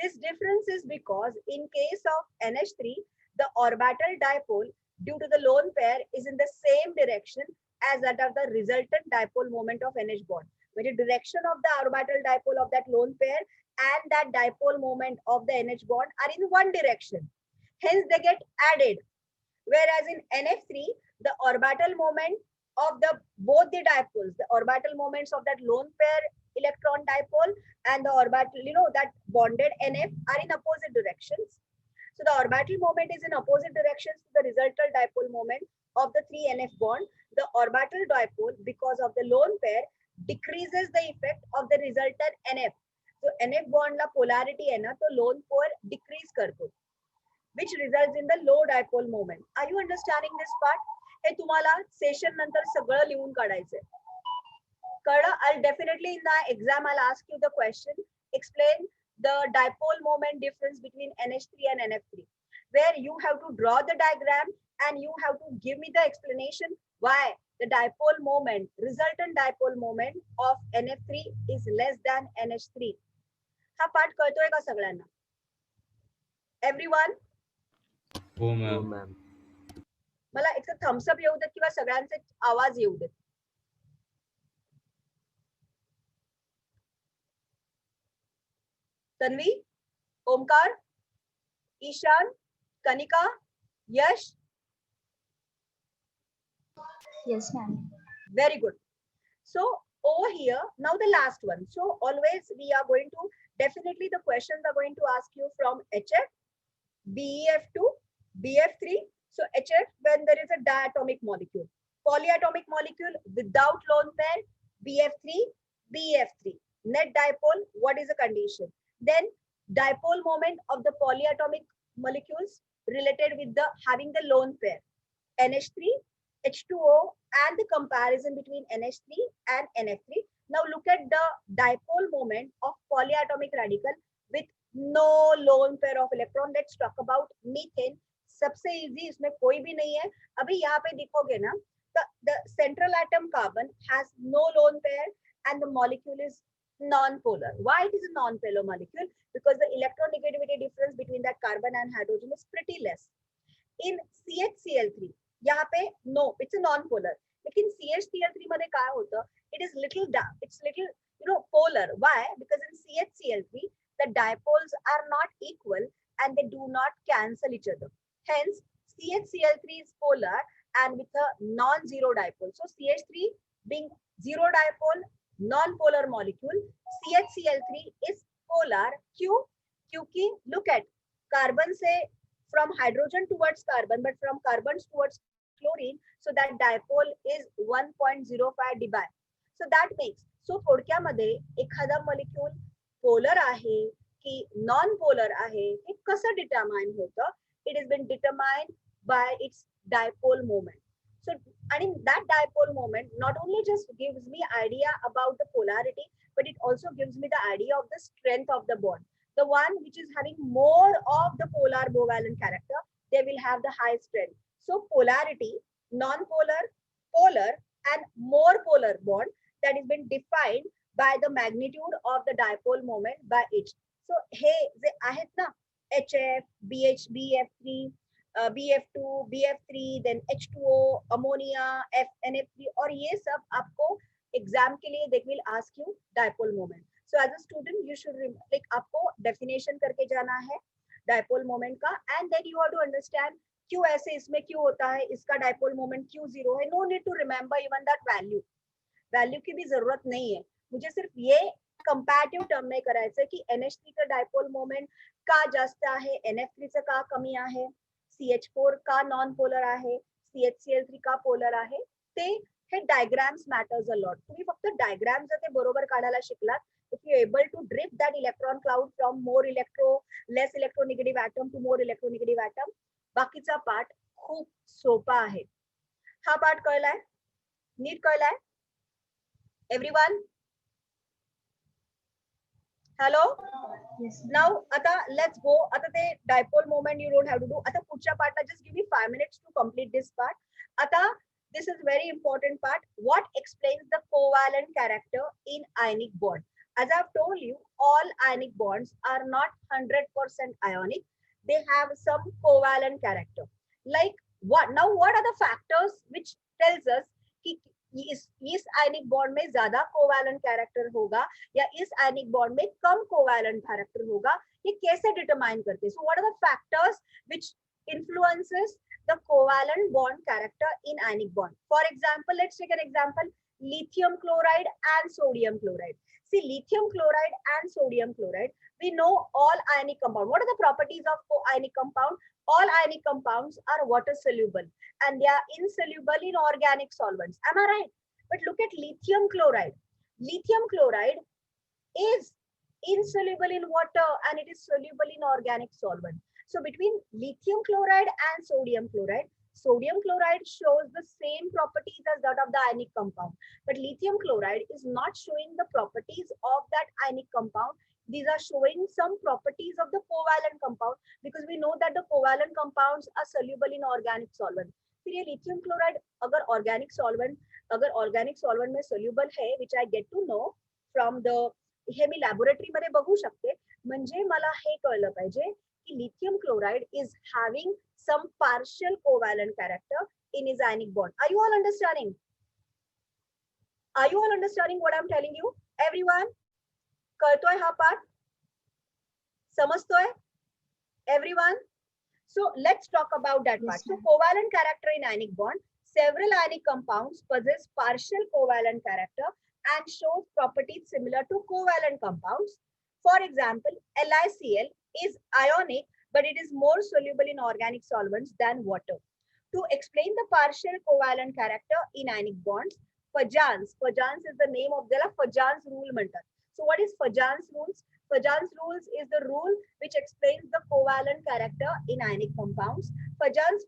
This difference is because in case of NH3, the orbital dipole due to the lone pair is in the same direction as that of the resultant dipole moment of NH bond. When the direction of the orbital dipole of that lone pair and that dipole moment of the NH bond are in one direction. Hence, they get added. Whereas in NF3, the orbital moment of both the dipoles, the orbital moments of that lone pair electron dipole and the orbital, that bonded NF are in opposite directions. So the orbital moment is in opposite directions to the resultant dipole moment of the 3NF bond. The orbital dipole, because of the lone pair, decreases the effect of the resultant NF. So NF bond la polarity hai na, to lone pair decrease karto, which results in the low dipole moment. Are you understanding this part? हे तुम्हाला session नंतर सगळं लिहून काढायचंय. कळलं? I'll definitely in the exam I'll ask you the question. Explain the dipole moment difference between NH3 and NF3, where you have to draw the diagram and you have to give me the explanation why the dipole moment, resultant dipole moment of NF3 is less than NH3. हा पाठ कळतोय का सगळ्यांना? Everyone? हो हो ma'am. Ma'am. मला एक Thums Up येऊ देत किंवा सगळ्यांचे आवाज येऊ देत. तन्वी, ओमकार, ईशान, कनिका, यश. Yes, ma'am. Very good. So over here, now the last one. So always we are going to, definitely the questions are going to ask you from HF, BEF2, BF3. So HF, when there is a diatomic molecule. Polyatomic molecule without lone pair, BF3, BF3. Net dipole, what is the condition? Then dipole moment of the polyatomic molecules related with the having the lone pair, NH3, H2O, and the comparison between NH3 and NF3. Now look at the dipole moment of polyatomic radical with no lone pair of electron. Let's talk about methane. सबसे easy, इसमें कोई भी नहीं है. अभी यहाँ पे देखोगे ना, the central atom carbon has no lone pair and the molecule is non-polar. Why it is a non-polar molecule? Because the electronegativity difference between that carbon and hydrogen is pretty less. In CHCl3, यहाँ पे no, it's a non-polar. लेकिन CHCl3 मध्ये काय होतं? It is little, it's little, polar. Why? Because in CHCl3, the dipoles are not equal and they do not cancel each other. Hence, CHCl3 is polar and with a non-zero dipole. So CH3 being zero dipole, non-polar molecule, CHCl3 is polar. क्यों? क्योंकि look at carbon से from hydrogen towards carbon, but from carbon towards chlorine, so that dipole is 1.05 dBi. So that makes, so थोडक्यामध्ये एखादा molecule polar आहे की non-polar आहे हे कसं determine होतं? It has been determined by its dipole moment. So, and that dipole moment not only just gives me idea about the polarity, but it also gives me the idea of the strength of the bond. The one which is having more of the polar covalent character, they will have the high strength. So polarity, non-polar, polar, and more polar bond that has been defined by the magnitude of the dipole moment by each. So, hey, जे आहेत ना, HF, BH, BF3, BF2, BF3, then H2O, ammonia, NF3, और ये सब आपको exam के लिए they will ask you dipole moment. So as a student, you should like आपको definition करके जाना है dipole moment का, and then you have to understand क्यों ऐसे इसमें क्यों होता है, इसका dipole moment क्यों 0 है. No need to remember even that value. Value की भी जरूरत नहीं है, मुझे सिर्फ ये कंपॅरेटिव्ह टर्म ने करायचं की NH3 चं डायपोल मोमेंट का जास्त आहे, NF3 चं का कमी आहे, CH4 का नॉन पोलर आहे, CHCl3 का पोलर आहे, ते हे डायग्राम्स मॅटर्स अ लॉट. तुम्ही फक्त डायग्राम जर ते बरोबर काढायला शिकलात, if you able to drift that electron cloud from less electronegative atom to more electronegative atom, बाकीचा पार्ट खूप सोपा आहे. हा पार्ट कळलाय, नीट कळलाय everyone? Hello. Yes, ma'am. Now आता लेट्स गो. आता ते dipole moment you don't have to do. आता पुढच्या पार्टला just give me 5 minutes to complete this part. आता this is very important part. What explains the covalent character in ionic bond? As I've told you, all ionic bonds are not 100% ionic. They have some covalent character. Like what? Now, what are the factors which tells us कि इस ionic bond में ज्यादा covalent character होगा या इस ionic bond में कम covalent character होगा, ये कैसे डिटरमाइन करते हैं? So what are the factors which influences the covalent bond character in ionic bond? For example, let's take an example, lithium chloride and sodium chloride. See, lithium chloride and sodium chloride, we know all ionic compound. What are the properties of ionic compound? All ionic compounds are water soluble and they are insoluble in organic solvents. Am I right? But look at lithium chloride. Lithium chloride is insoluble in water and it is soluble in organic solvent. So between lithium chloride and sodium chloride shows the same properties as that of the ionic compound. But lithium chloride is not showing the properties of that ionic compound. These are showing some properties of the covalent compound because we know that the covalent compounds are soluble in organic solvent. फिर ये lithium chloride अगर organic solvent में soluble है, which I get to know from the हे मी laboratory मध्ये बघू शकते, म्हणजे मला हे कळलं पाहिजे कि lithium chloride is having some partial covalent character in its ionic bond. Are you all understanding? Are you all understanding what I'm telling you? Everyone? कळतोय हा part? समजतोय? Everyone? So let's talk about that part. So covalent character in ionic bond. Several ionic compounds possess partial covalent character and shows properties similar to covalent compounds. For example, LiCl is ionic, but it is more soluble in organic solvents than water. To explain the partial covalent character in ionic bonds, Fajans is the name of the Fajans rule म्हणतात. So what is Fajans rules? Fajans rules is the rule which explains the covalent character in ionic compounds. Fajans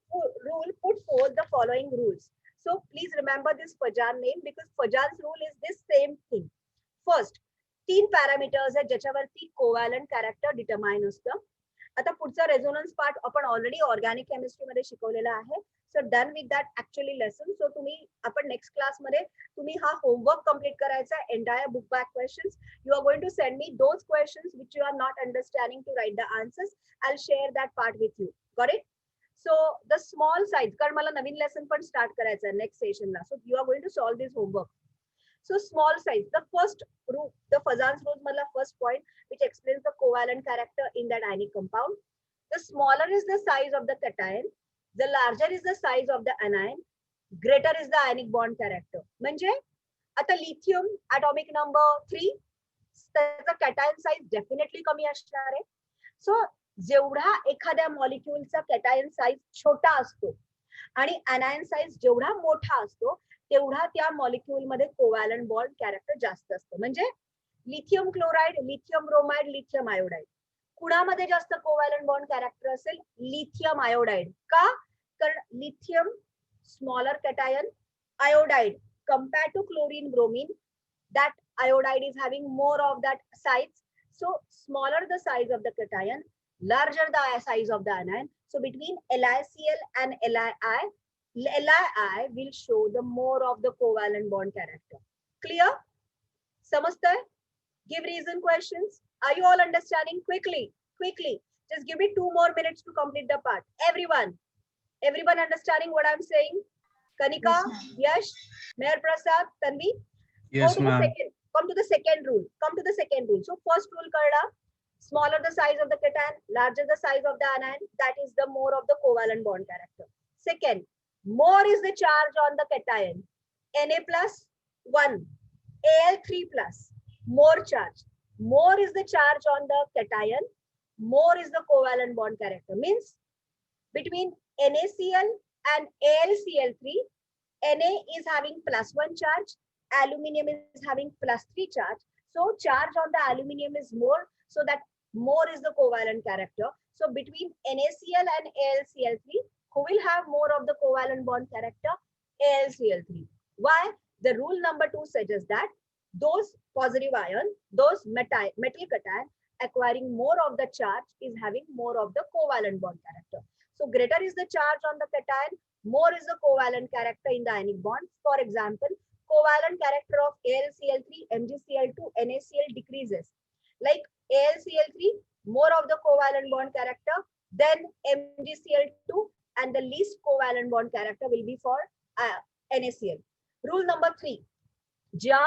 rule put forth the following rules. So please remember this Fajan name because Fajan's rule is this same thing. First, 3 parameters आहेत ज्याच्यावरती covalent character determine असतं. आता पुढचा resonance part आपण already organic chemistry मध्ये शिकवलेला आहे. So done with that actually lesson. So तुम्ही आपण नेक्स्ट क्लास मध्ये तुम्ही हा होमवर्क कंप्लीट करायचा आहे, entire book back questions. You are going to send me those questions which you are not understanding to write the answers. I will share that part with you. Got it? So the small size, कारण मला नवीन lesson पण start करायचं आहे next सेशनला. So you are going to solve this homework. So small size, the first rule, the Fajans rule mala first point which explains the covalent character in that ionic compound. The smaller is the size of the cation, the larger is the size of the anion, greater is the ionic bond character. म्हणजे आता lithium atomic number 3, त्याचा cation size definitely कमी असणार आहे. So जेवढा एखाद्या मॉलिक्यूलचा cation size छोटा असतो आणि anion size जेवढा मोठा असतो तेवढा त्या मॉलिक्यूल मध्ये कोवॅलंट बॉन्ड कॅरेक्टर जास्त असतं. म्हणजे lithium chloride, lithium bromide, lithium iodide, कुणामध्ये जास्त कोवॅलंट बॉन्ड कॅरेक्टर असेल? Lithium iodide. का? कारण lithium smaller cation, iodide compare to chlorine bromine, that iodide is having more of that size. So smaller the size of the cation, larger the size of the anion. So between LiCl and Li will show the more of the covalent bond character. Clear? Samajhtay? Give reason questions. Are you all understanding? Quickly. Just give me 2 more minutes to complete the part. Everyone understanding what I'm saying? Kanika, Yash, Meher Prasad, Tanvi? Yes, ma'am. Come to the second rule. So first rule karda, smaller the size of the cation, larger the size of the anion, that is the more of the covalent bond character. Second, more is the charge on the cation. Na plus 1, Al3 plus. more charge. More is the charge on the cation, more is the covalent bond character. Means between NaCl and AlCl3, Na is having +1 charge, aluminium is having +3 charge. So charge on the aluminium is more, so that more is the covalent character. So between NaCl and AlCl3, who will have more of the covalent bond character? AlCl3. Why? The rule number 2 suggests that those positive ion, those metal cation acquiring more of the charge is having more of the covalent bond character. So greater is the charge on the cation, more is the covalent character in the ionic bond. For example, covalent character of AlCl3, MgCl2, NaCl decreases. Like AlCl3, more of the covalent bond character, then MgCl2, and the least covalent bond character will be for NaCl. Rule number 3, ज्या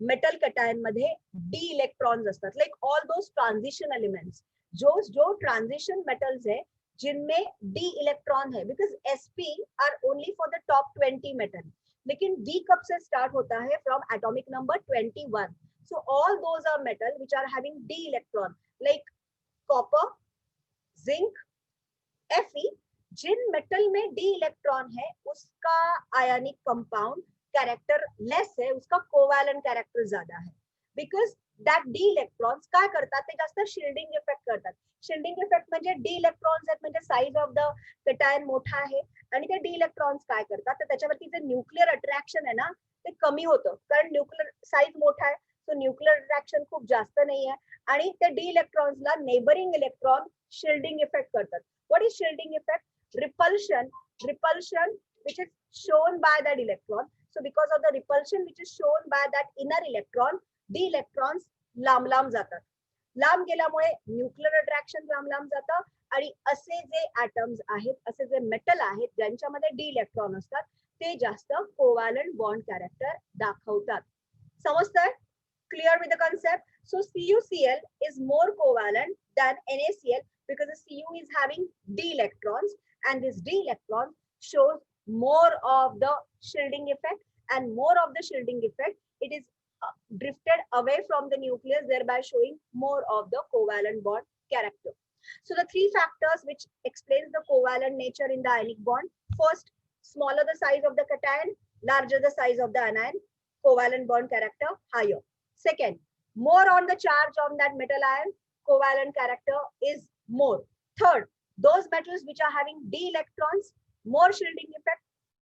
metal cation मध्ये d electrons असतात, like all those transition elements, जो transition metals है जिनमें d electron है, because sp are only for the top 20 metal, लेकिन d कब से स्टार्ट होता है? From atomic number 21. So all those are metal which are having d electron, like copper, zinc, Fe. जिन metal में डी इलेक्ट्रॉन है उसका आयनिक कंपाउंड कैरेक्टर लेस है, उसका कोवॅलंट कैरेक्टर ज्यादा है, बिकॉज दॅट डी इलेक्ट्रॉन्स काय करतात? ते जास्त शिल्डिंग इफेक्ट करतात. शिल्डिंग इफेक्ट म्हणजे डी इलेक्ट्रॉन्स आहेत, म्हणजे साइज ऑफ द कटायन मोठा आहे, आणि ते डी इलेक्ट्रॉन्स काय करतात? तर त्याच्यावरती जे न्यूक्लिअर अट्रॅक्शन आहे ना, ते कमी होतं, कारण न्यूक्लिअर साइज मोठा आहे, सो न्यूक्लिअर अट्रॅक्शन खूप जास्त नाही आहे, आणि ते डी इलेक्ट्रॉन्सला नेबरिंग इलेक्ट्रॉन शिल्डिंग इफेक्ट करतात. What is shielding effect? Repulsion which is shown by that electron. So because of the repulsion which is shown by that inner electron, the electrons लांब लांब जातात. लांब गेल्यामुळे न्यूक्लिअर अट्रॅक्शन लांब लांब जातं, आणि असे जे ॲटम्स आहेत, असे जे मेटल आहेत ज्यांच्यामध्ये डी इलेक्ट्रॉन असतात, ते जास्त कोवॅलंट बॉन्ड कॅरेक्टर दाखवतात. समजतंय? Clear with the concept? So CuCl is more covalent than NaCl because the Cu is having d electrons, and this d electron shows more of the shielding effect, and more of the shielding effect, it is drifted away from the nucleus, thereby showing more of the covalent bond character. So the three factors which explains the covalent nature in the ionic bond: first, smaller the size of the cation, larger the size of the anion, covalent bond character higher. Second, more on the charge on that metal ion, covalent character is more. Third, those metals which are having d electrons, more shielding effect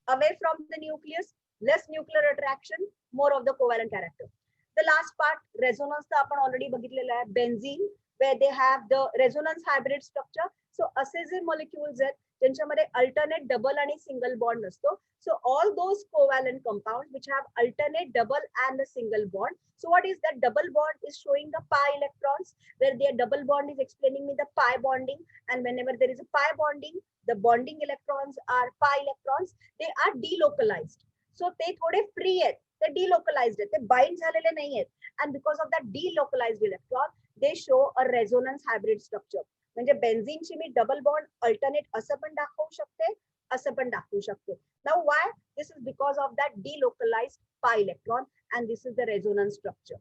away from the nucleus, less nuclear attraction, more of the covalent character. The last part, resonance चा आपण already बघितलेला आहे. Benzene, where they have the resonance hybrid structure. So असे जे molecules आहेत ज्यांच्यामध्ये alternate double आणि single bond असतो. So all those covalent compounds which have alternate double and a single bond. So what is that? Double bond is showing the pi electrons, where their double bond is explaining me the pi bonding, and whenever there is a pi bonding, the bonding electrons are pi electrons. They are delocalized. So ते थोडे free आहेत, ते delocalized आहेत, ते bind झालेले नाही आहेत, and because of that delocalized electron, they show a resonance hybrid structure. म्हणजे बेन्झीनची मी डबल बॉन्ड अल्टरनेट असं पण दाखवू शकते, असं पण दाखवू शकते. Now why? This is because of that delocalized pi electron, and this is the resonance structure.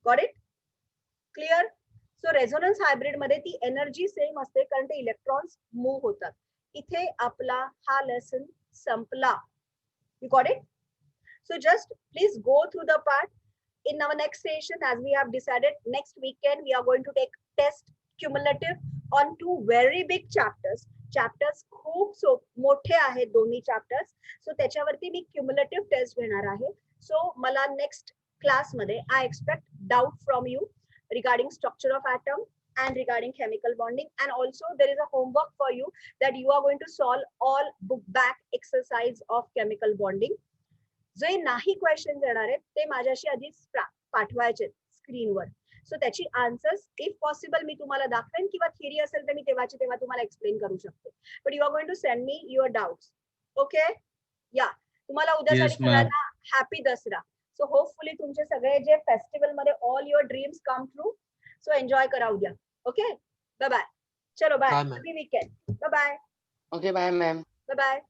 Got it? Clear? So resonance hybrid मध्ये ती एनर्जी सेम असते, कारण ते इलेक्ट्रॉन्स मूव्ह होतात. इथे आपला हा लेसन संपला. You got it? So just please go through the part. In our next session, as we have decided, next weekend we are going to take test cumulative on two very big chapters. Chapters खूप मोठे आहेत दोन्ही chapters. So त्याच्यावरती मी cumulative test घेणार आहे. So मला next class मध्ये I expect doubt from you regarding structure of atom and regarding chemical bonding, and also there is a homework for you that you are going to solve all book back exercise of chemical bonding. जे नाही question येणार आहेत ते माझ्याशी आधीच पाठवायचे स्क्रीनवर. सो त्याची answers if possible मी तुम्हाला दाखवेन, किंवा थिअरी असेल तर मी तेव्हाची तेव्हा तुम्हाला एक्सप्लेन करू शकते. But you are going to send me your doubts. Okay? Yeah, तुम्हाला उद्यासाठी सगळ्यांना हॅपी दसरा. सो होपफुली तुमचे सगळे जे फेस्टिवल मध्ये all your dreams come true. So enjoy करा उद्या. ओके? Bye bye. चलो bye. Happy weekend. Bye bye. Okay bye ma'am. Bye bye.